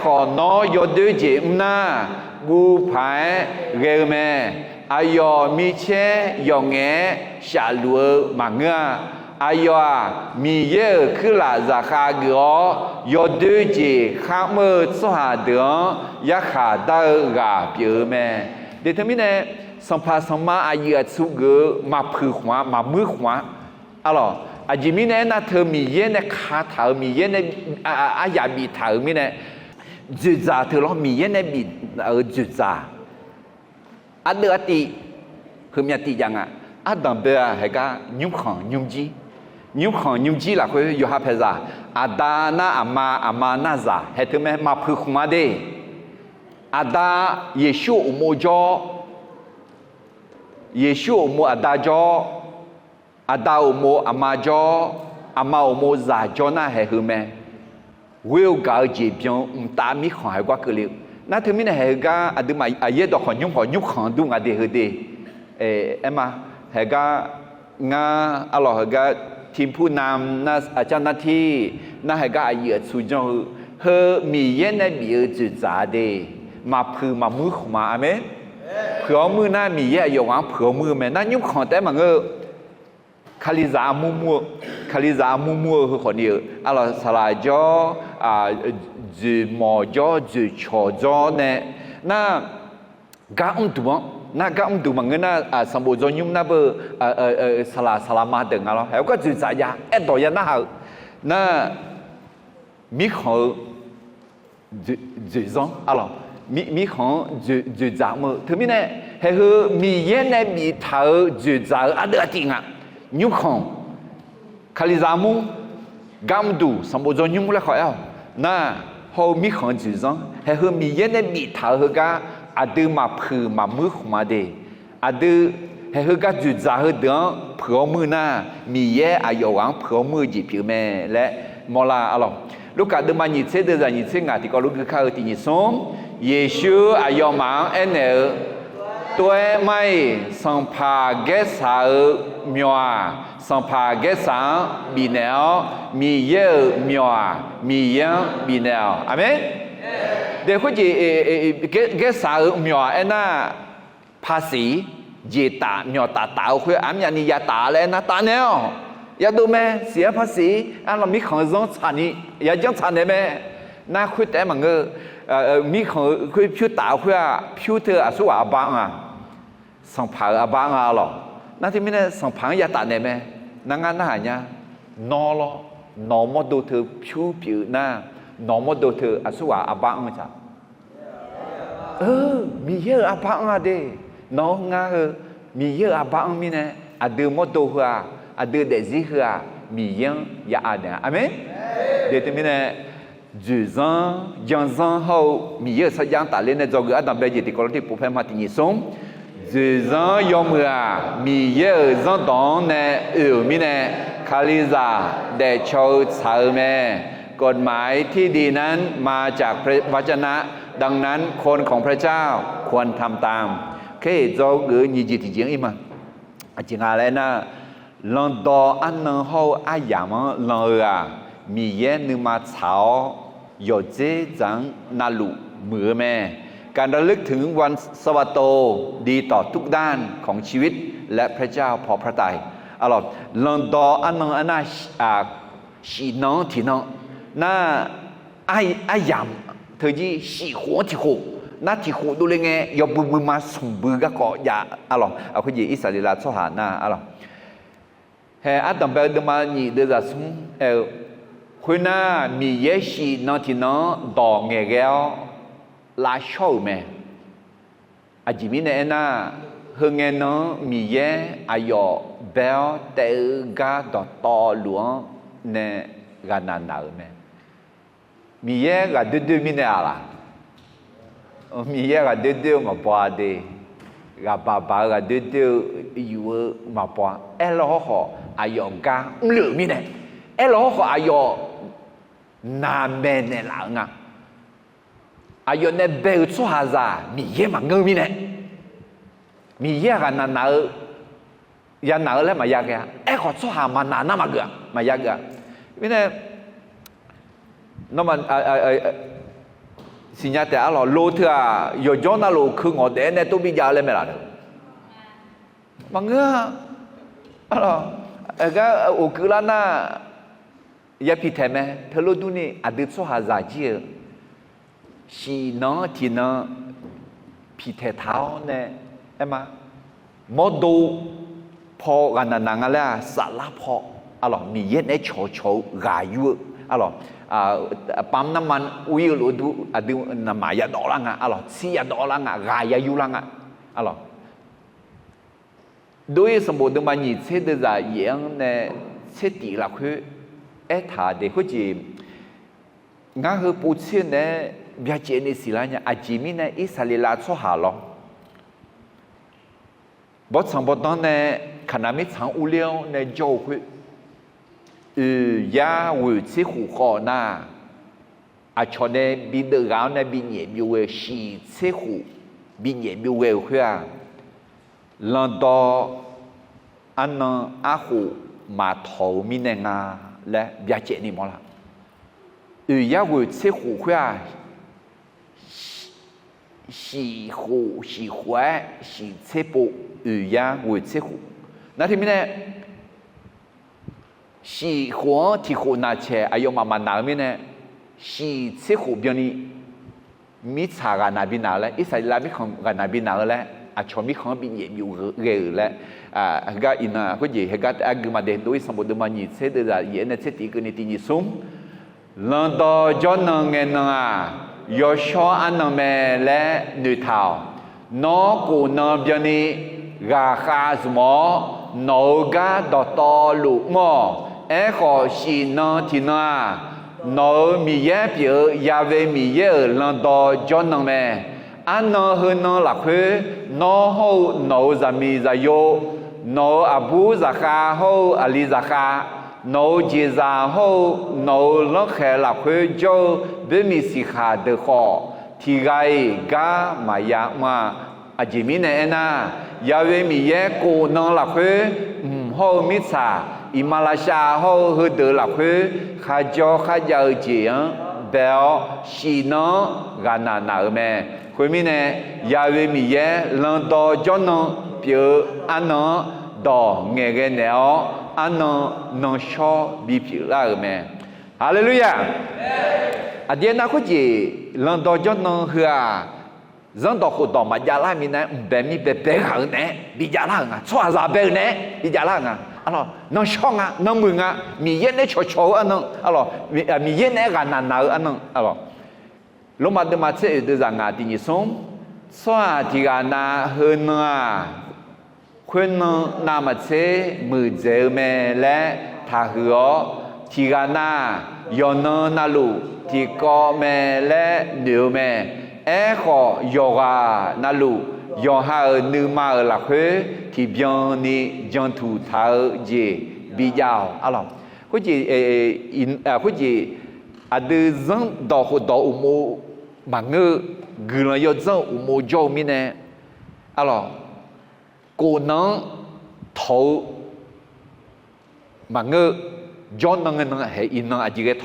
khó nó do đứa gì na gu phải ghê mẹ ayo mi che yo nghe xả lúa mà ngơ ayo mi ye cứ là giả kha gỡ yo đôi gì khác mơ số hà đường ya khả đau gà biểu mẹ để thế này song pa song ma ayo su gỡ mà phư hóa mà mưa hóa alo chỉ mi này na thơ mi ye này khá thở mi ye này ya bị thở mi này dự giả thưa lo mi ye này bị ở dự giả ada ati khumya ti janga adam be ha ga nyum khon ji la ko yo ha pheza adana ama na za he tu me ma phu khuma de ada yeshu umo adajo ada umo amajo ama umo za jona he hume will ga ji bion ta mi khon ha kwa ke le na thứ mình này ga adu mai aye do khon nhung khon du nga de hede emma he ga nga alo gaทีมผู้นำนะเจ้าหน้าที่นะให้ก็อายุสุดยอดเฮมีเย็นในมีจุดจ่าเดมาพื้นมามือของมาไหมเผื่อมือน่ามีเยอะอยู่ว่าเผื่อมือไหมนั่นยุ่งของแต่มันก็คาลิซามัวคือคนเดียวอะไรสลายจ่อจุดหมอจ่อจุดชอจ่อเนี่ยน่ากะอุ้มตัวน่าก็อุ้มดูมันก็น่าสมบูรณ์จนยุ่งน่าเบอสลามาดึงอะไรแล้วก็จุดจ่ายาต่อยาน่าน่ามีของจุดจ่อะไรมีของจุดจ่ามือถึงมีเนี่ยให้คือมีเย็นในมีเท้าจุดจ่าอะไรจริงอ่ะยุ่งของคาลิซามุกำดูสมบูรณ์จนยุ่งแล้วขอเอาน่าเขามีของจุดจ่าให้คือมีเย็นในมีเท้าคือก็อาดูมาพื้นมามือของมาเดอาดูให้เขาก็จุดจ่าเขาเดินเผื่อมือหน้ามีเยอะอายุวังเผื่อมือจีผิวแม่และมลาอะไรลูกกาดูมาหยิบเส้นเดินหยิบเส้นงาที่ก็ลูกคือข้าวที่หยิบส้มเยซูอายุมังเอ็นเอตัวไม่สัมภาเกษามัวสัมภาเกษาบีเนลมีเยอะมัวมียังบีเนลอาเมนเดี๋ยวคุณจีเกษามัวเอ็น่าภาษีเยตามัวตาคุณอันยันนี่ยาตาเลยนะตาเนลยาดูไหมเสียภาษีอันเรามีของร้องชานี่ยาจังชาเนี่ยไหมน่าคุยแต่มันก็มีของคุยผิวตาคุยผิวเธอสุอาบังอ่ะสังผาอาบังอ่ะหรอนั่นที่ไม่ได้สังผายาตาเนี่ยไหมนั่งงานน่าหายเนี่ยนอหรอนอมดูเธอผิวหน้านอมดูเธอสุอาบังจ้ะมีเยอะอาบังอ่ะเด้น้องงามีเยอะอาบังมีเนี่ยอดีมดูหัวอดีเดซิหัวมียังยาอันเนี่ยอาเมนเดี๋ยวที่ไม่ได้10 ans, 15 ans, 后米耶萨江打猎那这个阿当白姐的高铁不拍马的你送10 Zuzan Yomua, Mi Ye Zandon, Mine, Kaliza, De Chou Salme, กฎหมายที่ดีนั้นมาจากพระวจนะดังนั้นคนของพระเจ้าควรทำตามเคยจะเกิดยี่จิตจริงอีมั้ยจริงอะไรนะลองดออันนั้นเขาอาญามันลองมีเย็นนึมาเช้าโยเจจังนาลุมือแม่การระลึกถึงวันสวัสโตดีต่อทุกด้านของชีวิตและพระเจ้าพอพระทัยอร่อยลองดออันนั้นอันน่ะสีน้องที่น้องน่าไอ้ยำเธอจีสีหัวที่หัวน่าที่หัวดูเลยไงยอบุมือมาส่งบือก็เกาะยาอร่อยเอาคุณยีอิสราเอลชอบหาหน้าอร่อยเฮ้อาตมาเดินมาหนีเดินจากสุ่มคุณน่ามีเยสีน้องที่น้องดอกเงี้ยลาชอบไหมอาจิมิเนี่ยน่าเฮงเงินน้องมีเยอายอเบลเตกาดต่อหลวงเนี่ยกันนานๆไหมมีเยอะกับดื้อๆมิเนี่ยอะไรมีเยอะกับดื้อๆมาปวดดีกับบ้าๆกับดื้อๆอยู่มาปวดเราเขาอายุกันเหลือมิเนี่ยเราเขาอายุนานเบนเนี่ยหลังอายุเนี่ยเบลชัวร์จ้ามีเยอะมาเงินมิเนี่ยมีเยอะกันนานๆยันนานแล้วมายากแก่เขาชัวร์มานานน่ะมาเกลือมายากแก่มิเนี่ยนั่นมันสิ่งที่แต่เราโลเถื่อยอดนั่นโลคือ我哋เนี่ยตัวบิจารเลยไม่ล่ะมังเงาอะไรก็โอคือละน่ะยาพิเศษไหมเธอรู้ดูนี่อดีตสุฮาซาจีสีน้องที่น้องพิเศษเท้าเนี่ยเอ็มโมดูพอกันนั่งอะไรสารพัดอะไรมีเย็นไอ้โฉกายุอะไรปั๊มน้ำมันวิวดูดูน้ำมันยาดอลังอะไรซียาดอลังกายายุลังอะไรด้วยสมบูรณ์มันยิ่งเชื่อได้ยังเนี่ยเชื่อตีละคือถ้าเด็กเขาจีงั้นคือผู้เชื่อเนี่ยบิดาเจนี่สิละเนี่ยอาจิมิเนี่ยอิสราเอลชอบหาลองบทสมบูรณ์เนี่ยขณะไม่ช้างอุเลี้ยวเนี่ยโจ้คือยาวิชิขุขอนาอาชนเนี่ยบิดเราเนี่ยบินเยี่ยมอยู่เวชีชิขุบินเยี่ยมอยู่เวเพื่อหลังต่ออันนั้นอาหูมาทอมิเนงาและบิดาเจนี่มั้งล่ะยาวิชิขุเพื่อสีหูสีหัวสีเชปุยาวิชิขุนั่นที่มิเนี่ยสีหัวที่หัวน่าเชื่ออายุมาหนาไม่เนี่ยสีเชื่อหัวแบบนี้มิชากันนาบินาเลยอิสราเอลมิของกันนาบินาเลยอาชมิของบินเยี่ยมอยู่เรื่อยเลยก็อินาก็ยิ่งก็อักมาเดินด้วยสมบูรณ์มันยิ่งเชื่อได้ยิ่งเนี่ยเชื่อที่กันนี่ที่ยิ่งสุ่มหลังต่อจนนั่งเงินยอชออันนั้นแม่และหนุ่ยเท้านกูนั่งแบบนี้ราคาสมอนกาดต่อลูกหม้อขอสีน้องที่น่านมีเยอะเปียยาเวมีเยอะหลังต่อจนนั่งแม่อันนั้นคือน้องหลักคือนเขาน้องจะมีจะโยน้องอบูจะขาเขาอลีจะขาน้องจีจะเขาน้องหลักแค่หลักคือโจเบมีสิขาเดือดคอที่ไกกามาอยากมาอาจิมิเนน่ายาเวมีเยอะกูน้องหลักคือเขามิซาอิมาลาชาเขาคือเดือดหลักคือข้าเจ้าข้าเจ้าเจียงเบลชีน้องกันนาแม่คุณมิเนี่ยยาเวมีเยอะหลังต่อจนน้องเปียอันน้องดอเงี้ยเนี่ยอันน้องน้องชอบบีพิลาแม่ฮาเลลูยาอาเดียนักคุณจีหลังต่อจนน้องคือ人到后到嘛家那面呢，白米白行呢，比家那个穿啥白呢？比家那个，啊咯，能上啊，能门啊，米烟呢悄悄啊能，啊咯，米烟呢个难拿啊能，啊咯，罗马的嘛这都让啊的你送，算的个那很啊，很能那么这没这么来，他和提个那要能那路提高么来牛么。ขอยกานาลู yo ha nu ma la khue thì bien ni jang thu tha je bi yao alors ko ji ko ji a de zang do ho do mo ma nge gu la yo zang mo jo mi ne alors cô nó thấu mà ngơ cho nó nghe nó hệ in nó chỉ cái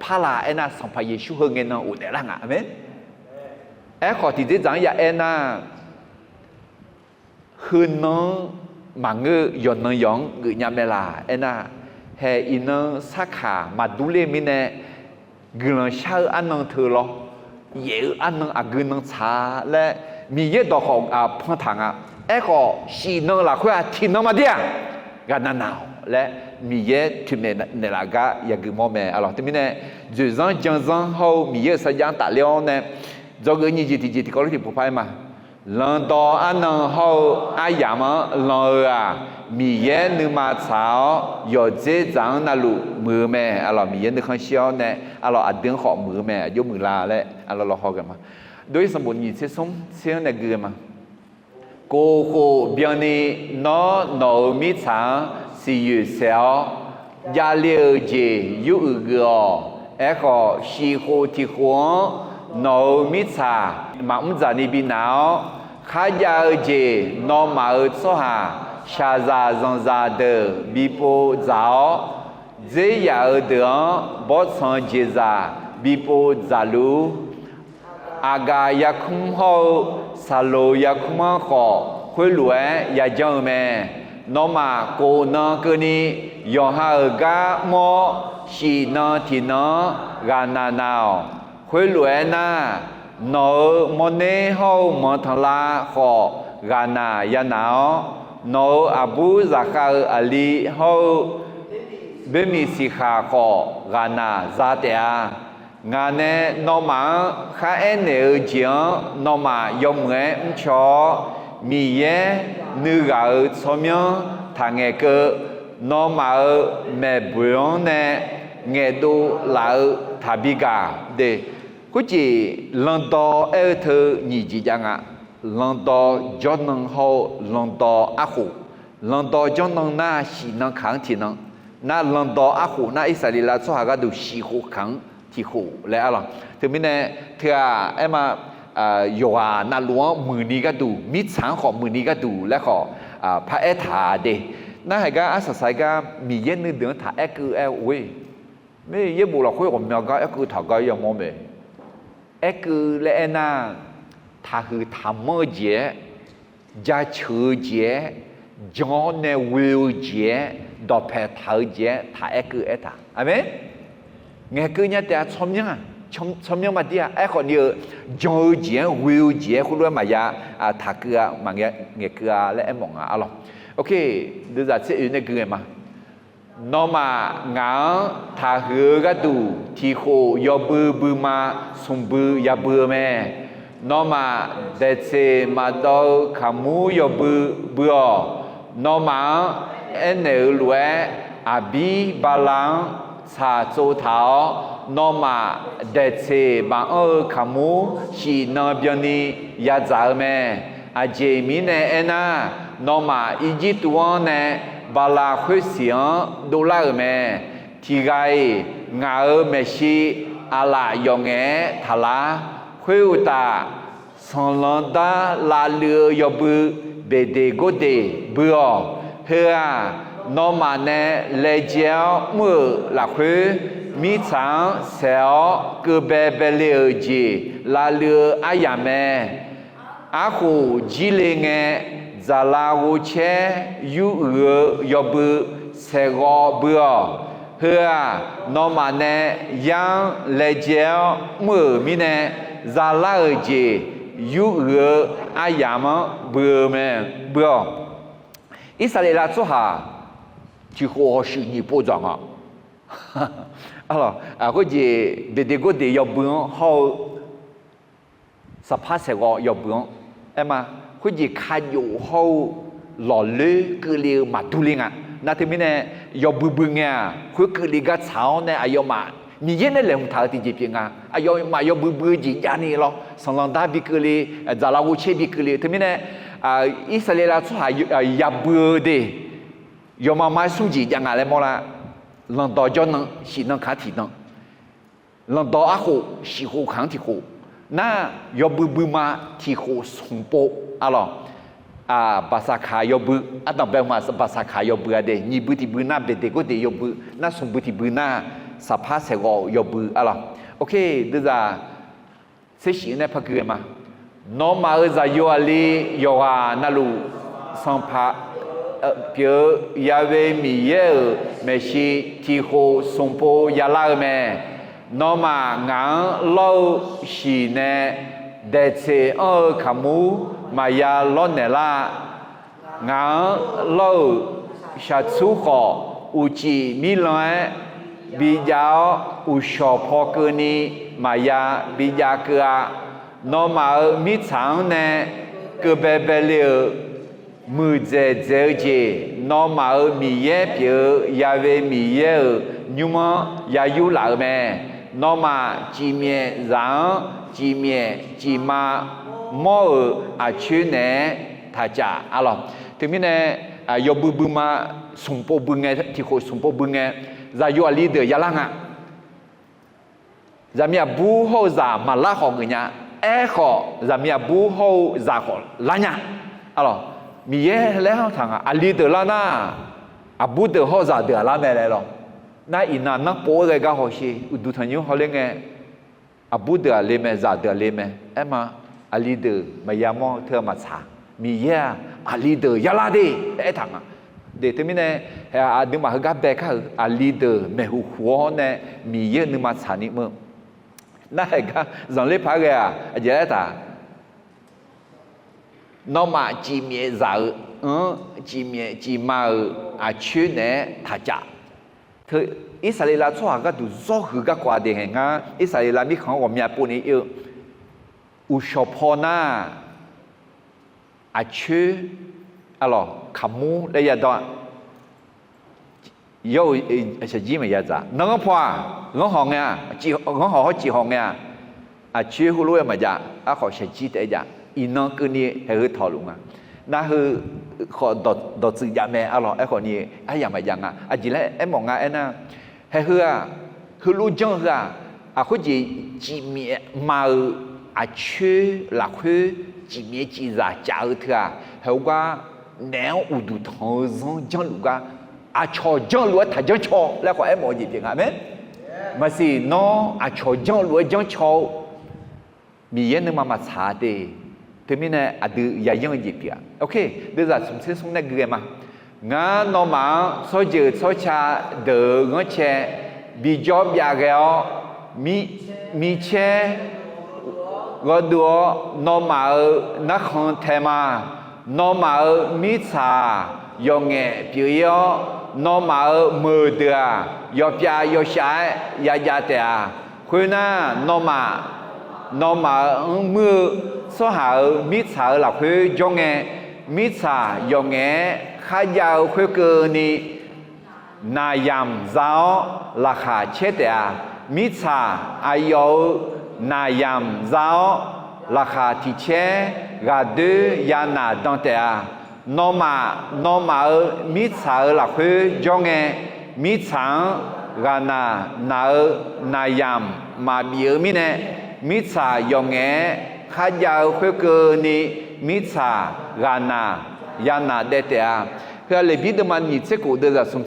pala em na xong phải Giêsu hơn nghe nó ổn để là ngã amen em khỏi thì dễ dàng ya em na hơn nó mà ngơ yon nó yon gửi nhà mẹ là em na hệ in nó sắc khả mà đủ lên mình nè gửi nó sao ăn nó thừa lo dễ ăn nó gửi nó xả lẽ mi ye do họ phong thang em có xí nó là khỏe thì nó mà đi cái nào lẽ mi ye thì mình nè là cái ya gửi mò mẹ alors thì mình nè 2 ans 15 ans hậu mi ye sẽ giang tạ liao nè do cái như gì thì có thể phụ phải mà lần đó anh nó hậu ai giảm lần mi ye nếu mà sao有这张那路มือแม่alors mi ye nó không xiao nè alors à tiếng họมือแม่ยกมือลาlẽ alors lo họ cái mà đối với một người sẽ sống sẽ là người mà cô cô biểu ni nó nấu mít sáng si yu xéo gia liêu gì yu gờ ấy có si hồ thì huống nấu mít sáng mà ra ni bên nào khai gia gì nó mà ở số hà xa ra dòng ra đờ bị bộ giáo dễ ya ở đường bớt sang dễ ra bị bộ giáo lu aga ya khum ho salo ya khuma kho khoi lue ya jang me no ma ko na ke ni yo ha ga mo shi na thi na ga na nao khoi lue na no mo ne ho mo thala kho ga na ya nao no abu zakar ali ho be mi si kha kho ga na za tia ngà nè nó mà khá em nè giếng nó mà dùng nghe cho mi ye nữ gạo cho miếng thằng nghe cơ nó mà mẹ buồn nè nghe đồ là thà bị gà để cái gì lần đó ở thơ nhị gì chẳng ạ lần đó cho năng hậu lần đó ác hủ lần đó cho năng na xì năng kháng thì năng na lần đó ác hủ na Israel cho hà cái đồ xì hủ kháng thì khổ lẽ alors thì mình này thì em mà yo na luang mười ni cái đủ mít sáng họ mười ni cái đủ lẽ họ phải thả để na hay cái sai cái mi yên nữa đường thả cứ ôi mấy cái bộ là khối của mình cái cứ thả cái gì mà mày cứ lẽ na thả cứ thả mơ gì gia chữ gì cho nên will gì đọc phải thả gì thả cứ thả amen nghe cứ nhớ ta chom nhang chom nhang mà đi ai còn nhớ dồi dẻ will dẻ khu mà ya thà cứ mà nghe cứ lại em mong alo ok đưa ra sẽ une cứ mà nó mà ngã thà hứa cái đủ thì khổ yo bư mà sung bư ya bư mẹ nó mà để xe mà đâu kamu yo bư nó mà em nêu lúa abi balang sa châu thảo nó mà để xe bằng ở kamu chỉ nó biểu ni ya giải mẹ chế mi nè em nó mà Egyptian nè bà là khơi xiên đô la mẹ thì gai ngã ở mẹ si là yong nghe thà la khơi ta son lần ta là lừa yo bự bề đề gô đề bừa hơ nó mà nè lệ chéo mưa là khơi mi sáng xéo cứ bè bè lừa gì là lừa ai ya mẹ á khu chỉ lệ nghe za la wu che yu yo bự se go bừa hơ nó mà nè yang lệ chéo mưa mi nè za la gì yu ai ya mà bừa mẹ bừa Israel là chỗ hà chỉ có sự nhị bộ dạng à alors cái gì về cái cái điều bướng họ sắp phát sẽ gọi điều bướng em à cái gì khai dụ họ lò lưới cứ liều mà tu linh à na thì mình này điều bướng bướng à cái cứ liều cái cháo này ai mà มีเย็นนั่นแหละของเธอที่จีบยังไงอายมายบือจีจานี่หรอสังลังดาบิกเลยจาลาวุเชบิกเลยที่มีเนี่ยอิสราเอลช่วยยาบือเดยอมมาสู้จียังไงเลยมั้งล่ะลังต่อจนสีนังขาทีนังลังต่ออาหูสีหูขังที่หูน่ายบือมาที่หูส่งโปอะไรภาษาขายบือต้องแปลว่าภาษาขายบือเดนี่บือที่บือหน้าเบเดก็เดยบือน่าส่งบือที่บือหน้าสภาพเสกยบืออะไรโอเคเดี๋ยวจะเสียเนี่ยพักเกินมาน้องมาจะอยู่อะไรอยู่นั่นลูสัมภาเปียยาเวมีเยอะไม่ใช่ที่หูส่งโปยาลาเมน้องมางานเล่าสีเนี่ยเด็ดเสียขมูมายาล้นเนล่างานเล่าชัดสุขอุจิมิลอยบิจาอุชอพอกนีมายาบิจาเกะน้องมามิฉังเนี่ยเกเบเบลีมือเจเจเจน้องมามีเย่เปียยาเวมีเย่ยูมยายุลาเมน้องมาจีเมียรังจีเมียจีมาหม้ออาชีพเนี่ยท่าจ่าอะไรถึงมีเนี่ยยบบือมาส่งโปบึงไงที่เขาส่งโปบึงไงจะอยู่อะไรเดียยาลังอ่ะจะมีบูฮูจะมาละของเงี้ยขอจะมีบูฮูจะขอละเนี่ยอะไรมีเยอะแล้วทางอะไรเดียละนะบูเดียฮูจะเดียละไม่เลยหรอน่าอินนักโป้เลยก็เขาสิอุดทันยูเขาเรียกไงบูเดียเลยไหมจะเดียเลยไหมมาอะไรเดียมายามอเธอมาช้ามีเยอะอะไรเดียยาลาดีทางเดี๋ยวมีเนี่ยดึงมากับเบค่าอะไรเดียไม่หัวเนี่ยมีเยอะนึกมาช้านี่มั้งน่าเห็นก็จังเลยพักเลยเจ้าตาน้องมาจีเมียจ่าจีเมียจีมาอาชีพเนี่ยท่าจ่าเธออิสราเอลช่วยก็ดูโซ่ก็กว่าเด็กไงอิสราเอลมีของ我们ปุ่นนี่อุชพนาอาชีพอะไรขมูได้ยังดอน有是几么样子？那个破，我行呀，我好好几行呀，全部路也么家，好是几代家，伊那个呢还是讨论啊，那是好到自家咩啊咯，好呢，也么样啊，只来望啊那，还是啊，去路上是啊，好似几面嘛去拉去几面几日加尔特啊，还有个南乌都唐山江路个。ชอจังลัวถ้าจังชอแล้วก็มอจีเพียงอ่ะมั้ยมาสิน้อชอจังลัวจังชอมีเย็นนึงมาช้าเดถึงมีเนี่ยดูอย่ายังจีเพียงโอเคเดี๋ยวจะสมมติสมมติเกี่ยมางานน้องมาสอยเจอสอยชาเดือดเชบีจอบยาเกลมีเชก็ดูน้องมานักขันเทมาน้องมามีชายองเงเปียน้องมามือเดือยอปยายอชายยายาเตียคุณน่ะน้องมามือสหามิชาหลักคือยองเงมิชายองเงข้ายาวคือเกินีนายามเจ้าราคาเชเตียมิชาอายุนายามเจ้าราคาที่เชกาดูยานาดังเตียน้องมามิชาหลักคือยองเงมิชากานานายามมาเบียมิเนมิชายองเงข้ายาวคือเกินีมิชากานายานาเดเตียคือเลยบิดมันนี่เจ้ากูเดือดสม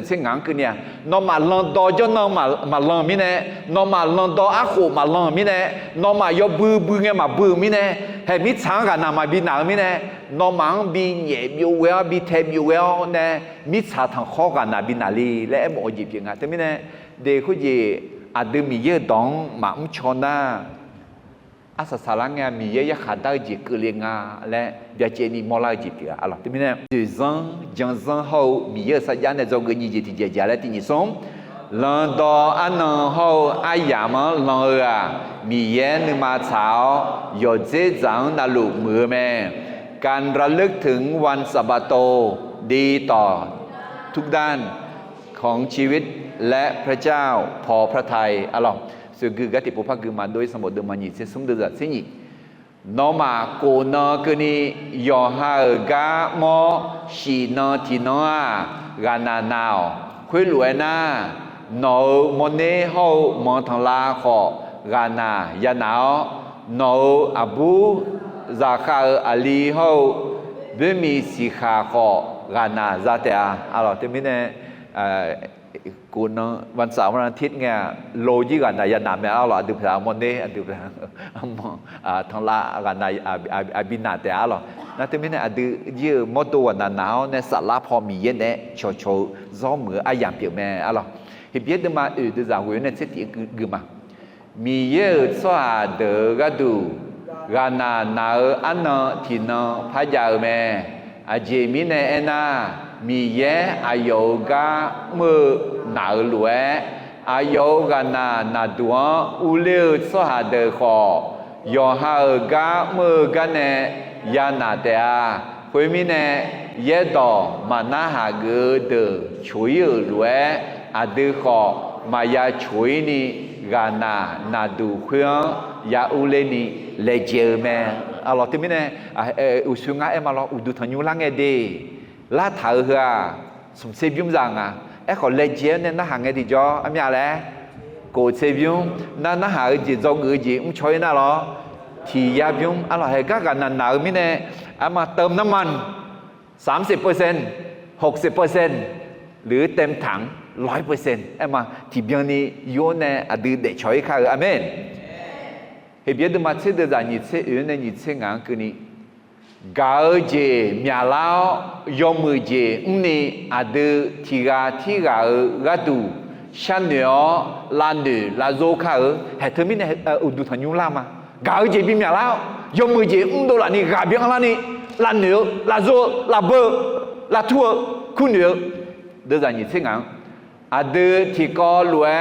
เสงงคือเนี่ยน้องมาลังดอจนน้องมาลังมิเนน้องมาลังดออาโคมาลังมิเนน้องมายอบบือเงี้ยมาบือมิเนให้มิชางกันนามาบินามิเนน้องมังบิเงียบอยู่เวลบิเทบอยู่เวลเนี่ยมิชาทางข้อกันนาบินาลีและหมอจีบยังไงแต่มิเนเด็กเขาจีอาจจะมีเยอะดองมาชนะอาศัยสารงานมีเยอะขาดได้จีเกลียงาและเดี๋ยวเจนี่มอลาจีเปียอะไรที่มีเนี่ยจังเขามีเยอะสัญญาณในจงกันยี่จีที่เจแล้วที่นี่ส่งหลังดออันนั้นเขาอายามันหลังมีเยอะนึกมาเช้ายอดเจจังนั่นลูกมือแม่การระลึกถึงวันสัปดาห์ดีต่อทุกด้านของชีวิต และพระเจ้าพอพระทัยอะลองสุกกติปุพะกุมาโดยสมบูรณ์มันยิ่งสมดุลสิ่งนี้นอมาโกนกนียอฮากามอชีนทีนอกานานาวคุยรวยนะนอมเนฮอมอทังลาขอกานายานาว นออบูซาคาอาลีฮอเบมีสิขาขอกานาซาเตอาalors te mineกูนวันเสาร์วันอาทิตย์เนี่ยโลจิกันนายนาเมเอาล่ะดูภาษามอนเนดูภาษาทางละกันนายอาบินาเตอาล่ะนั่นte mine ดูยืมอตัวนาหนาวเนี่ยสาระพอมีเย็นเนี่ยโชโชซ้อมมืออายังเปียวแม่เอาล่ะเห็นเบียดมาดูจากวิวเนี่ยเสถียรกึมามีเยอะสวาเดกดูกานานาอันนทีนพระเจ้าแม่อาเจมิเนเอนามีเยอายุกามือหนาหลวยอายุกานาตัวอุเลสวาเดขอยอฮากามือกันเนยานาเตอาคุยมิเนเยดอมานาหาเกเดช่วยหลวยอาเดขอมายาช่วยนี่กานาดูเพื่อยาอุเลนีเลเจอแม่alors te mine usunga emalo udu thanyu lang ede la thau ha sum sebyum zanga e ko leje ne na hang edi jo amya le ko sebyum na ha ji zo ngu ji choi na lo thì ya byum alors he ga na na mine ama เติมน้ำมัน 30% 60% หรือเต็มถัง 100% เอ็มมาที่เบียงนี้โยนเนี่ยอดีตเด็กช่วยข้าอาเมนเฮ้ยเบียดมาเชื่อเดี๋ยวนี้เชื่ออื่นเนี่ยนี่เชื่องานคือนี่กาเจมีอะไรยอมมือเจนี่อดีตที่กาดูฉันเนี่ยลานดูลาโซข้าเฮ้ยเธอไม่เนี่ยอุดุทันยุลามากาเจมีอะไรยอมมือเจตัวละนี่กาเบียงอะไรนี่ลานเนื้อลาโซลาเบอร์ลาทัวคุณเนื้อเดี๋ยวนี้เชื่องานอาเดที่ก็รวย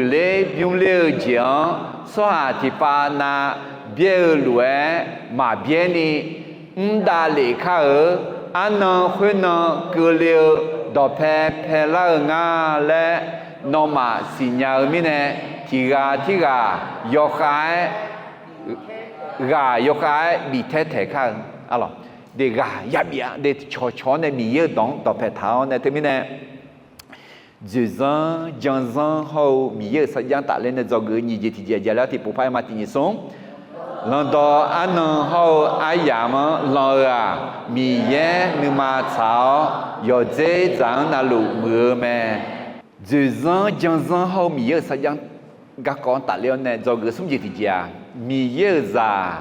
เล่บิวเล่เจียงสวาที่ปานาเบี้ยรวยมาเบี้ยนี่ดาเล่ข้าอันนั้นคนนั้นก็เลี้ยดอกเพลางาและนอมาสิญญามิเนที่กายกายมีเทเทข้าอะไรเด็กยับยั้งเด็กชอเนี่ยมีเยอะดอกเพเท้าเนี่ยที่มิเนJuzan, janzan, hau miye sajan tak lena zoga ni je tija jala ti pupai mati ni song. Lando anan hau ayama lora miye numa chao yo je zang na lu mưa me. Juzan, janzan, hau miye sajan ga kon tak lena zoga sum je tija. Miye za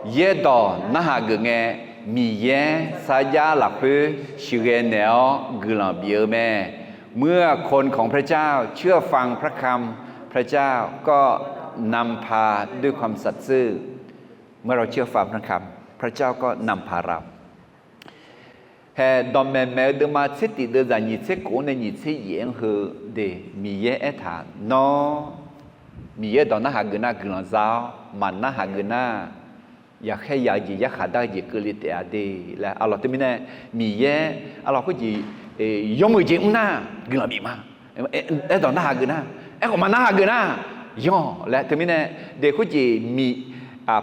ye do na ha ge nge miye saja la phe shire neo gulan bier me.เมื่อคนของพระเจ้าเชื่อฟังพระคำพระเจ้าก็นำพาด้วยความสัตย์ซื่อเมื่อเราเชื่อฟังพระคำพระเจ้าก็นำพาเราแห่ดอมแม่แม่เดิมาเสติเดินจากยิเสกุในยิเสเยงคือเดมีเยเอธานอมีเยดอนน่าหาเงินน่าเกลือเจ้ามันน่าหาเงินน่าอยากให้ยาจีอยากขาได้จีเกลือเตะดีและเอาเราที่ไม่แน่มีเยเอาเราก็จียมมือจีอุ้งหน้าเกลือบีมาดอนน่าหาเงินน่าก็มันน่าหาเงินน่าย่อและที่ไม่แน่เด็กก็จีมี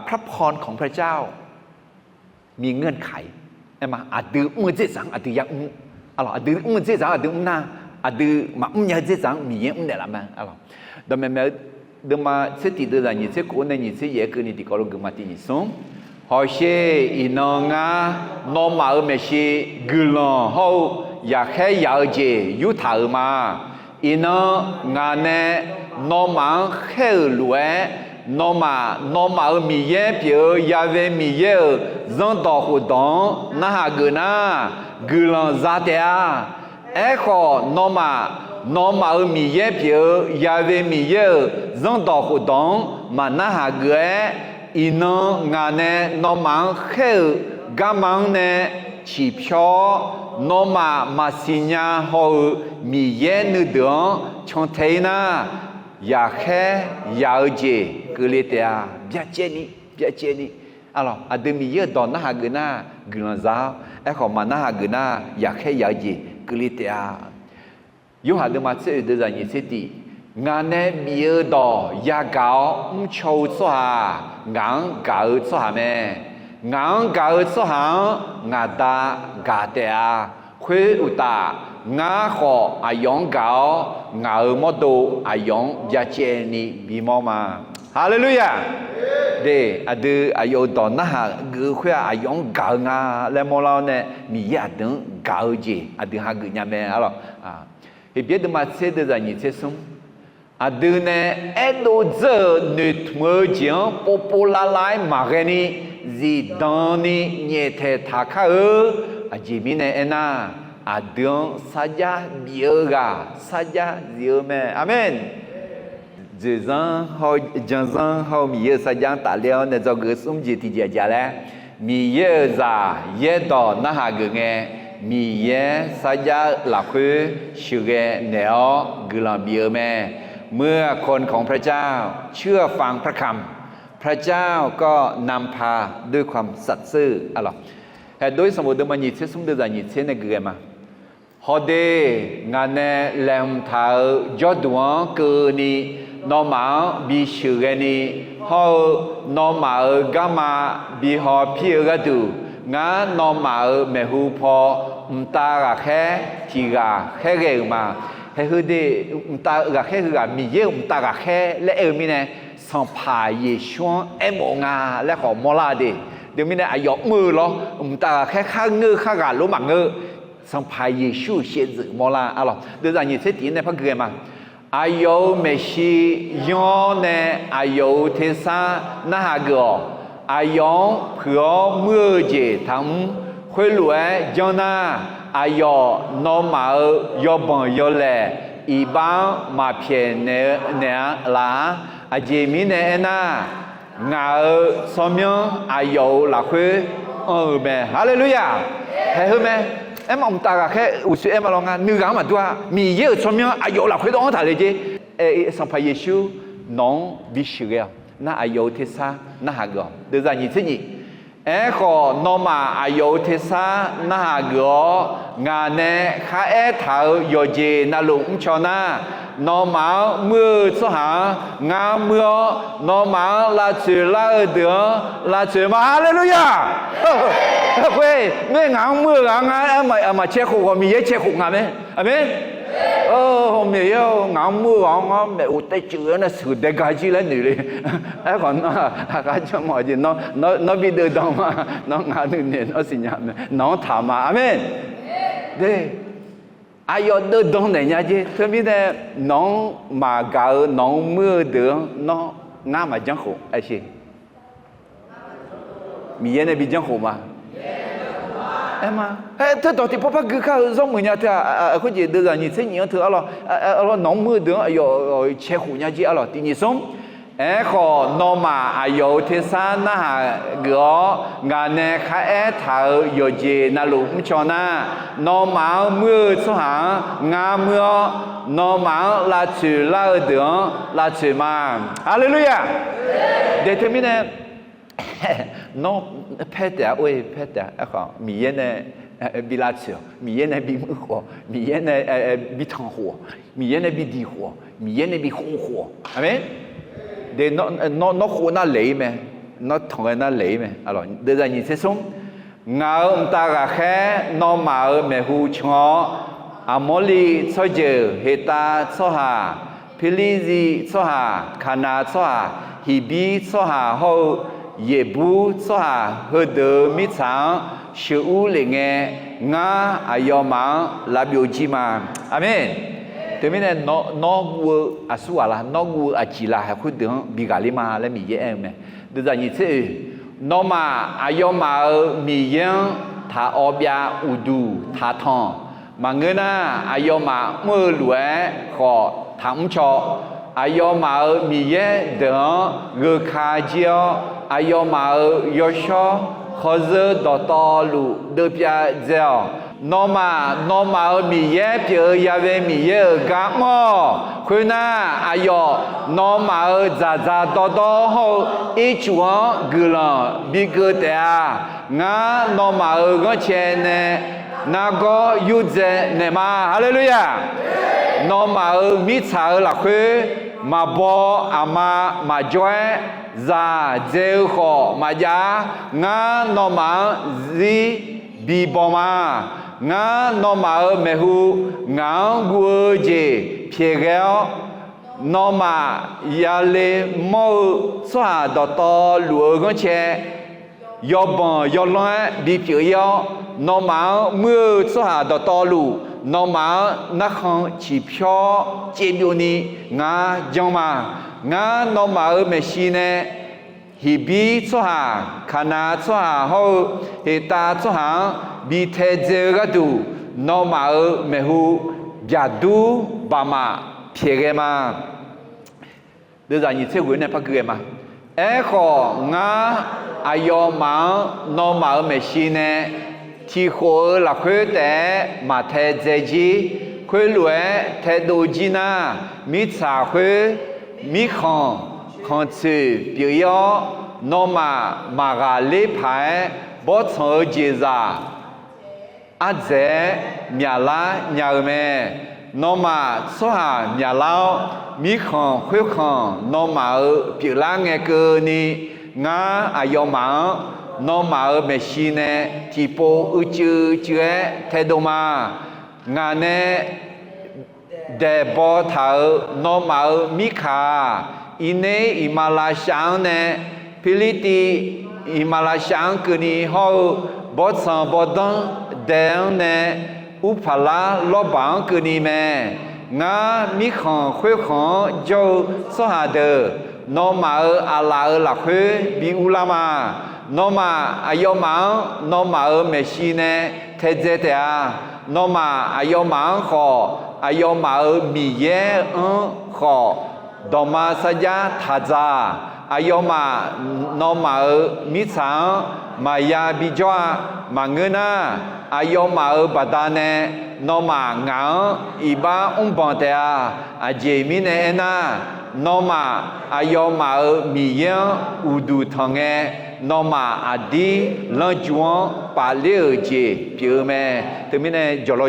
พระพรของพระเจ้ามีเงื่อนไขมาอาดื้อมือเจ๊สังอาดื้อยังอะไรอาดื้อมือเจ๊สังอาดื้อหน้าอาดื้อมายาเจ๊สังมีเงี้ยเดี๋ยวละมั้งอะไรดำเนินเดิมมาเสติเดินนี่เสกุนนี่เสยคือนี่ที่เขาลงมาที่นี่ส่งฮอเชอินองานอมาเมชีกุลอนเขาอยากให้ยาวเจยุทธามาอินองานเนนอมาเขลวยนอมามีเยเปียยาเวมีเยจันดอกดอนน่าเกน่ากุลอนซาเตียขอนอมามีเยเปียยาเวมีเยจันดอกดอนมาน่าเกอินงานเนนอมาเขกามังเนชีพชอนอมาสิญญาหอมีเยนึดอนชงเทนาอยากแค่ยาวเจกุเลเตียเบียเจนี่alors อาจจะมีเยอะตอนน่าเกน่ากุลซาขอมาน่าเกน่าอยากแค่ยาวเจกุเลเตีย有下的嘛这的人也是的，俺呢米到牙膏抽出下，俺搞出下咩？俺搞出下，俺打嘎的啊，会有打，俺好啊用搞，俺么多啊用也接你比么嘛？哈利路亚！对，ada ayo dona gue ayong gal nga le molau ne mi ya deng gal je ada harganya me alo thì biết được mà sẽ được ra như thế xong ada ne edo giờ nứt mơ chiang popular lại mà cái ni gì đó ni nhẹ thế thà khá chỉ mi ne ena adong saja biaga saja dia me amen Jangan hao mi ye sajang tak liao ne zo ge sum ji ti jia le mi ye za ye do na ha ge nge mi ye saja la khu shu ge neo ge la bi me เมื่อคนของพระเจ้าเชื่อฟังพระคำพระเจ้าก็นำพาด้วยความสัตย์ซื่ออะไรโดยสมมติมันยิดเส้นสมเด็จยิดเส้นในเกลือมาฮอเดงานเนแลมทายอดดวงเกินีนอมาบีชื่อนีฮอนอมากามาบีฮอพี่กดูงานนอมาเมหูพอตากะแค่ทีกะแค่เกี่ยวมาให้คือดีตากะแค่คือกะมีเยอะตากะแค่และมีเนี่ยสัมภาเยชวนมงาและของมลาดีเดี๋ยวมีเนี่ยยกมือหรอตากะแค่ข้างเงือข้างกะรู้มังเงือสัมภาเยชูเสียจืมลาอะไรเดี๋ยวจะยินเสียงเนี่ยพักเกี่ยมาอายุเมชิยอนเนี่ยอายุเทศานาฮากออายุเพื่อเมื่อเจทำคุยรวยจนาอายุนอมายบังยเลอีบ้ามาเพียเนลาอาเจมิเนน่างาสมยอายุละคุยเมฮาเลลูยาเฮ้ยเมem ông ta cái usia em lo ngan nữ mà tua mi ye chom yo ayo la khoi dong ta le je sang pa Yesu non bi shige na ayo thesa na ha go de za ni thi kho no ma ayo thesa na ha go nga ne kha thao yo je na lung cho na no ma mưa so ha nga mưa no ma la chư la de la chư ma hallelujah quê nơi ngang mưa ngang mà che khổ còn mình che khổ ngắm ấy, amen. Hôm nay ngang mưa ngang mẹ út tay chữ nó sửa để cái gì lên nữa đi, còn cái cho mọi gì nó bị đỡ đau mà nó ngang được nè nó xin nhầm nó thả mà amen. Đây, ai ở đỡ đau này nha chứ, thế bây giờ nó mà gạo nó mưa được nó ngang mà chẳng khổ, ai chứ? Mình này bị chẳng khổ mà. Em à, thế đó thì papa cứ khao giống người nhà thì có gì đưa ra như thế nhiều thứ alo nóng mưa được rồi che khủ nhà chị alo thì như sống khó nó mà ayo thế sao na ha gõ ngàn nè khai thảo yo gì na lũ cho na nó máu mưa số hả ngà mưa nó máu là chữ là được là chữ mà hallelujah để thế mình nè nó phê đẻ ơi phê đẻ khó mi yên này bị lá chiều mi yên này bị mưa火mi yên này bị thằng火mi yên này bị地火mi yên này bị红火amen để nó火nó lấy mẹ nó thằng nó lấy mẹ alors đưa ra nhìn thế xong ngao ông ta gà khé nó mà ở mẹ hu chó amoli cho giờ heta cho hà pilizi cho hà khana cho hà hibi cho hà hậu ye bu so ha he de mi chang shu u le nge nga ayo ma la bio ji ma amen thế mới này nó vừa asu ala nó vừa achi la ha khu đường bi ga li ma le mi ye em ne de za ni thế nó mà ayo ma mi yang tha obia udu tha thon mà người na ayo ma mơ lue kho tham cho ayo ma mi ye de ge kha jio ayo ma yosho khoze do to lu de pia zeo no ma mi ye pie ya ve mi ye ga mo khuna ayo no ma za do ho i chuo gula bi ge ta nga no ma go chen ne na go yu ze ne ma hallelujah nó mà mi thở là khuê mà bò mà joe ra dễ khó mà giá ngã nó mà gì bị bỏ mà ngã nó mà mẹ hu ngã vua gì phía ghéo nó mà ya lê mò xóa đỏ to lúa con trẻ do bò do loa bị phía yo nó mà mưa xóa đỏ to lũ nó mà nó không chỉ phiêu chế biểu ni ngã giống mà ngã nó mà mẹ xin nè hi bi xóa khana xóa hậu hi ta xóa bị thế giới cái đủ nó mà mẹ hu giả đủ bà mà phía mà đưa ra những chuyện này phải cười mà khó ngã ayo mà nó mà mẹ xin nè thì khó là khơi té mà thế giới gì khơi lúa thế đồ gì na mi xả khơi mi không chịu biểu yo nó mà gà lê phải bỏ thở gì ra à dễ nhà lá nhà mẹ nó mà số hà nhà lao mi không khuyết không nó mà biểu lá nghe cơ ni ngã ayo mà nó mà mẹ xin nè thì bộ chữ thế đồ mà ngã nè để bỏ thở nó mà mi khá ine imalasang nè piliti imalasang cơ ni hậu bỏ sang bỏ đăng đen nè upala lo bang cơ ni mẹ ngã mi không khuê không cho số hà đờ nó mà ala là khuê bi ulama nó mà ayo mà nó mà mẹ xin nè thế giới thế à nó mà ayo mà khó ayo mà mi ye khó Doma saja thaza ayoma no ma mitsa maya bijwa mangena ayoma badane no ma nga iba umbantea ajemine ena no ma ayoma miya udu thange no ma adi lanjuan pale je piume temine jolo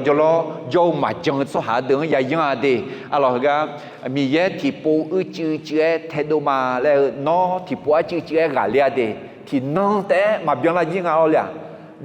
jo ma jang so ha de ya yang de alors ga mi ye ti po u chu thế đồ mà là nó thì po chu gà lia de thì non té mà bien la jing a lia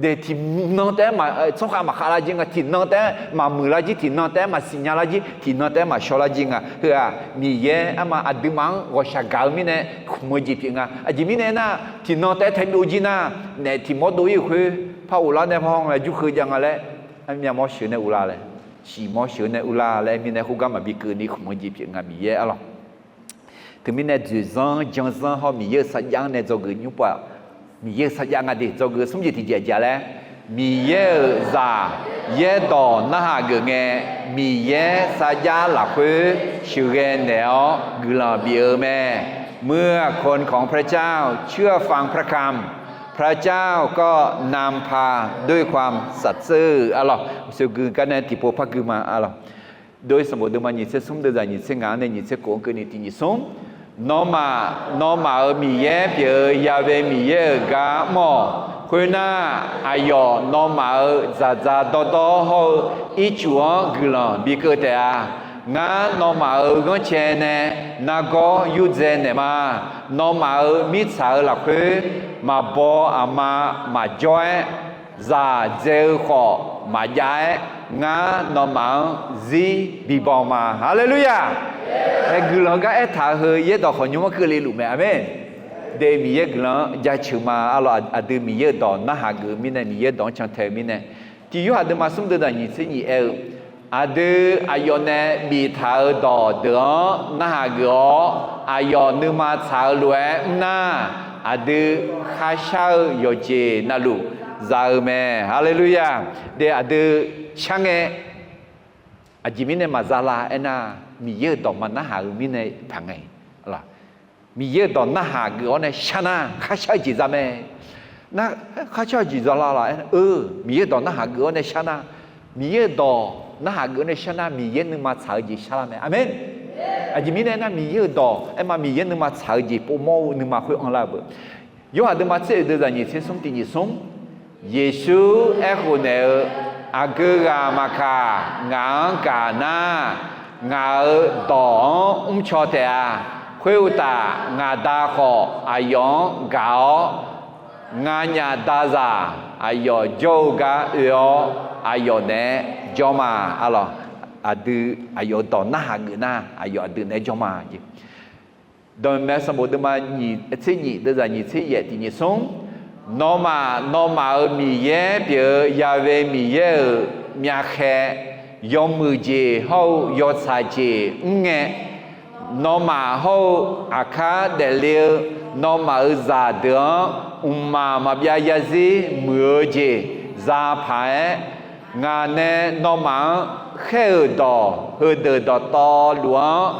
de thì non té mà so ha mà kha la jing thì non té mà mu la ji thì non té mà signal la ji thì non té mà sho la jing a ha mi ye ama adumang go sha ga mi ne mo ji pi nga a ji mi ne na thì non té thay đồ ji na ne thì mo do yi khu pa u la ne phong la ju khu jang a le anh nhà mo shu ne u la le chỉ mò sửa này ula lại mình này không có mà bị cười đi không gì chuyện ngắm gì alors thì mình này 2 ans 15 ans họ mình sát giang này cho người nhung bảo mình sát giang à đi cho người sống gì thì dễ dễ đấy mình già đỏ na hà người nghe mình sát giang là khơi chịu nghe nẻo người là bị mẹเมื่อ คนของพระเจ้าเชื่อฟังพระคำพระเจ้าก็นำพาด้วยความสัตย์ซื่อalors sự cứ cái này thì bộ phật cứ mà alors đối với một đứa mà nhìn sẽ sống được giải nhìn sẽ ngán này nhìn sẽ cố cái này thì nhìn sống nó mà ở mi ye bia ya về mi ye ga mo khuyên na ayo nó mà ở za do ho ít chúa gửi bị cơ thể à ngã nó mà ở ngõ chè nè na có yu dê nè mà nó mà ở mít sợ là khuyên mà bo mà joy za dê khó mà giải ngã nó mà gì bị bỏ mà hallelujah cái gửi cái thà hơi yết đỏ khỏi nhung mà cứ lấy lụm mẹ amen để mi yết gửi giá chữ mà alo adu mi yết đỏ na hà gửi mi này mi yết đỏ chẳng thể mi này thì yêu adu mà sống được là như thế nhỉ adu ayone bị thà đỏ đó na hà gửi ayon nu mà thà lúa na adu khai sao yo je na lu za me hallelujah để adu change ajimine mazala ena mi ye do mana ha mine phangai la mi ye do na ha go ne shana kha cha ji za me na kha cha ji za la mi ye do na ha go ne shana mi ye do na ha go ne shana mi ye nu ma cha ji sha me amen ajimine na mi ye do ema mi ye nu ma cha ji po mo nu ma khoi on la bo yo ha de ma che de za ni se som ti ni som Yesu e ho ne agera maka ngã cả na ngà đỏ cho thế khuêu ta ngà đa khó ayong gạo ngà nhà đa giả ayo yoga yo ayo ne joma alo adu ayo đỏ na ngữ na ayo adu ne joma gì đôi mẹ sắm bộ mà nhị thế nhị đó là nhị thế nhị thì nhị sống nó mà ở mì ye biểu ya về mì ye mía khe yom mười gì hậu yết sa gì nghe nó mà hậu akha để liêu nó mà ở già đường mà bia ya gì mười gì già phải ngà nè nó mà khe đỏ hơi đỏ to luôn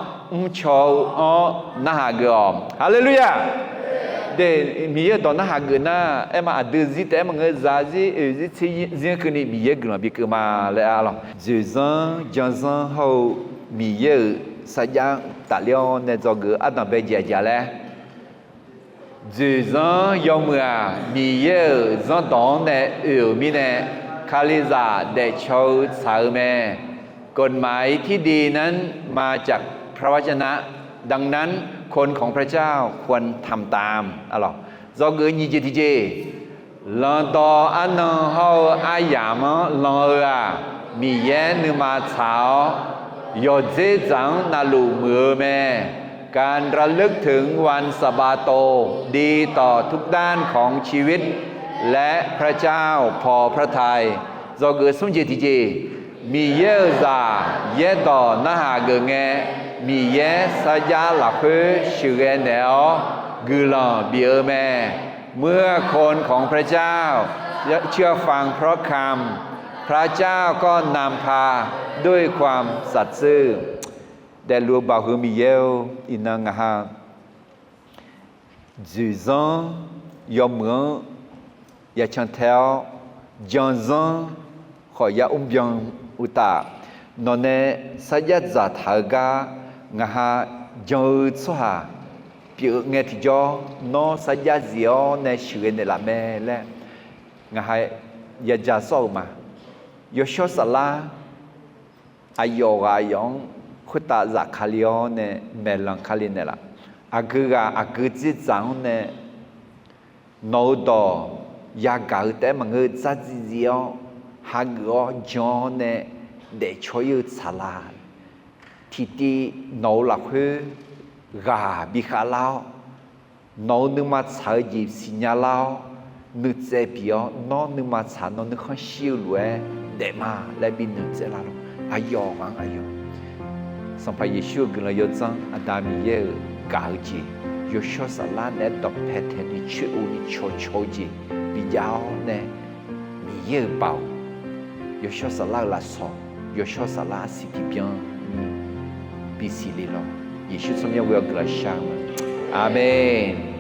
cho na gom hallelujah để mía đó na gờ na em mà đưa gì thế mà người già gì gì chỉ riêng cái này mía gờ bị cơ mà lại à lo Jean hậu mía saja ta liao nên cho gờ ăn đồng bây giờ lẽ Jean yom mía Jean đó nè mi nè Khaliza để cho sao mẹ กฎหมายที่ดีนั้นมาจากพระวจนะดังนั้นคนของพระเจ้าควรทำตามอะไรdo người như thế thì lần đó anh họ ai làm lần à mi ye nu ma chao yo dễ dàng na lu mưa mẹ การระลึกถึงวันสะบาโตดีต่อทุกด้านของชีวิตและพระเจ้าพอพระทัย do người sống như thế thì mi ye za ye do na ha ge nghe mi ye sa ya la phê sự nghe nẻo gư lò biaแม่เมื่อคนของพระเจ้าเชื่อฟังเพราะคำพระเจ้าก็นำพาด้วยความสัตย์ซื่อแต่ลูกบ่าวคือมีเยลอินังฮะจูซอนยอมเมืองยาชันเทลจอนซอนขอยาเบียงอุตานนเนสัยจัดหากางฮะจอนสวาbiểu nghe thì cho nó sẽ giá diệu này sửa này là mẹ lẽ ngày giờ giả sâu mà yo cho sala ayo ayong khuta za khalio ne melang khali ne la agu ji zang ne no do ya ga te ma nge za ji diệu ha go jo ne để cho yu sala thì đi nấu là khứ gà bị khá lao nó nước mà xả dịp xin nhà lao nước dễ biểu nó nước mà xả nó nước không siêu lúa để mà lại bị nước dễ lao ayo mang ayo sampai Yesus gila yo zang adami ye gạo gì yo cho sala nè đọc hết hết đi chữ đi cho gì bị giáo nè mi ye bảo yo cho sala là so yo cho sala si qui bien bị si li lo Yesus som jag glad shama. Amen.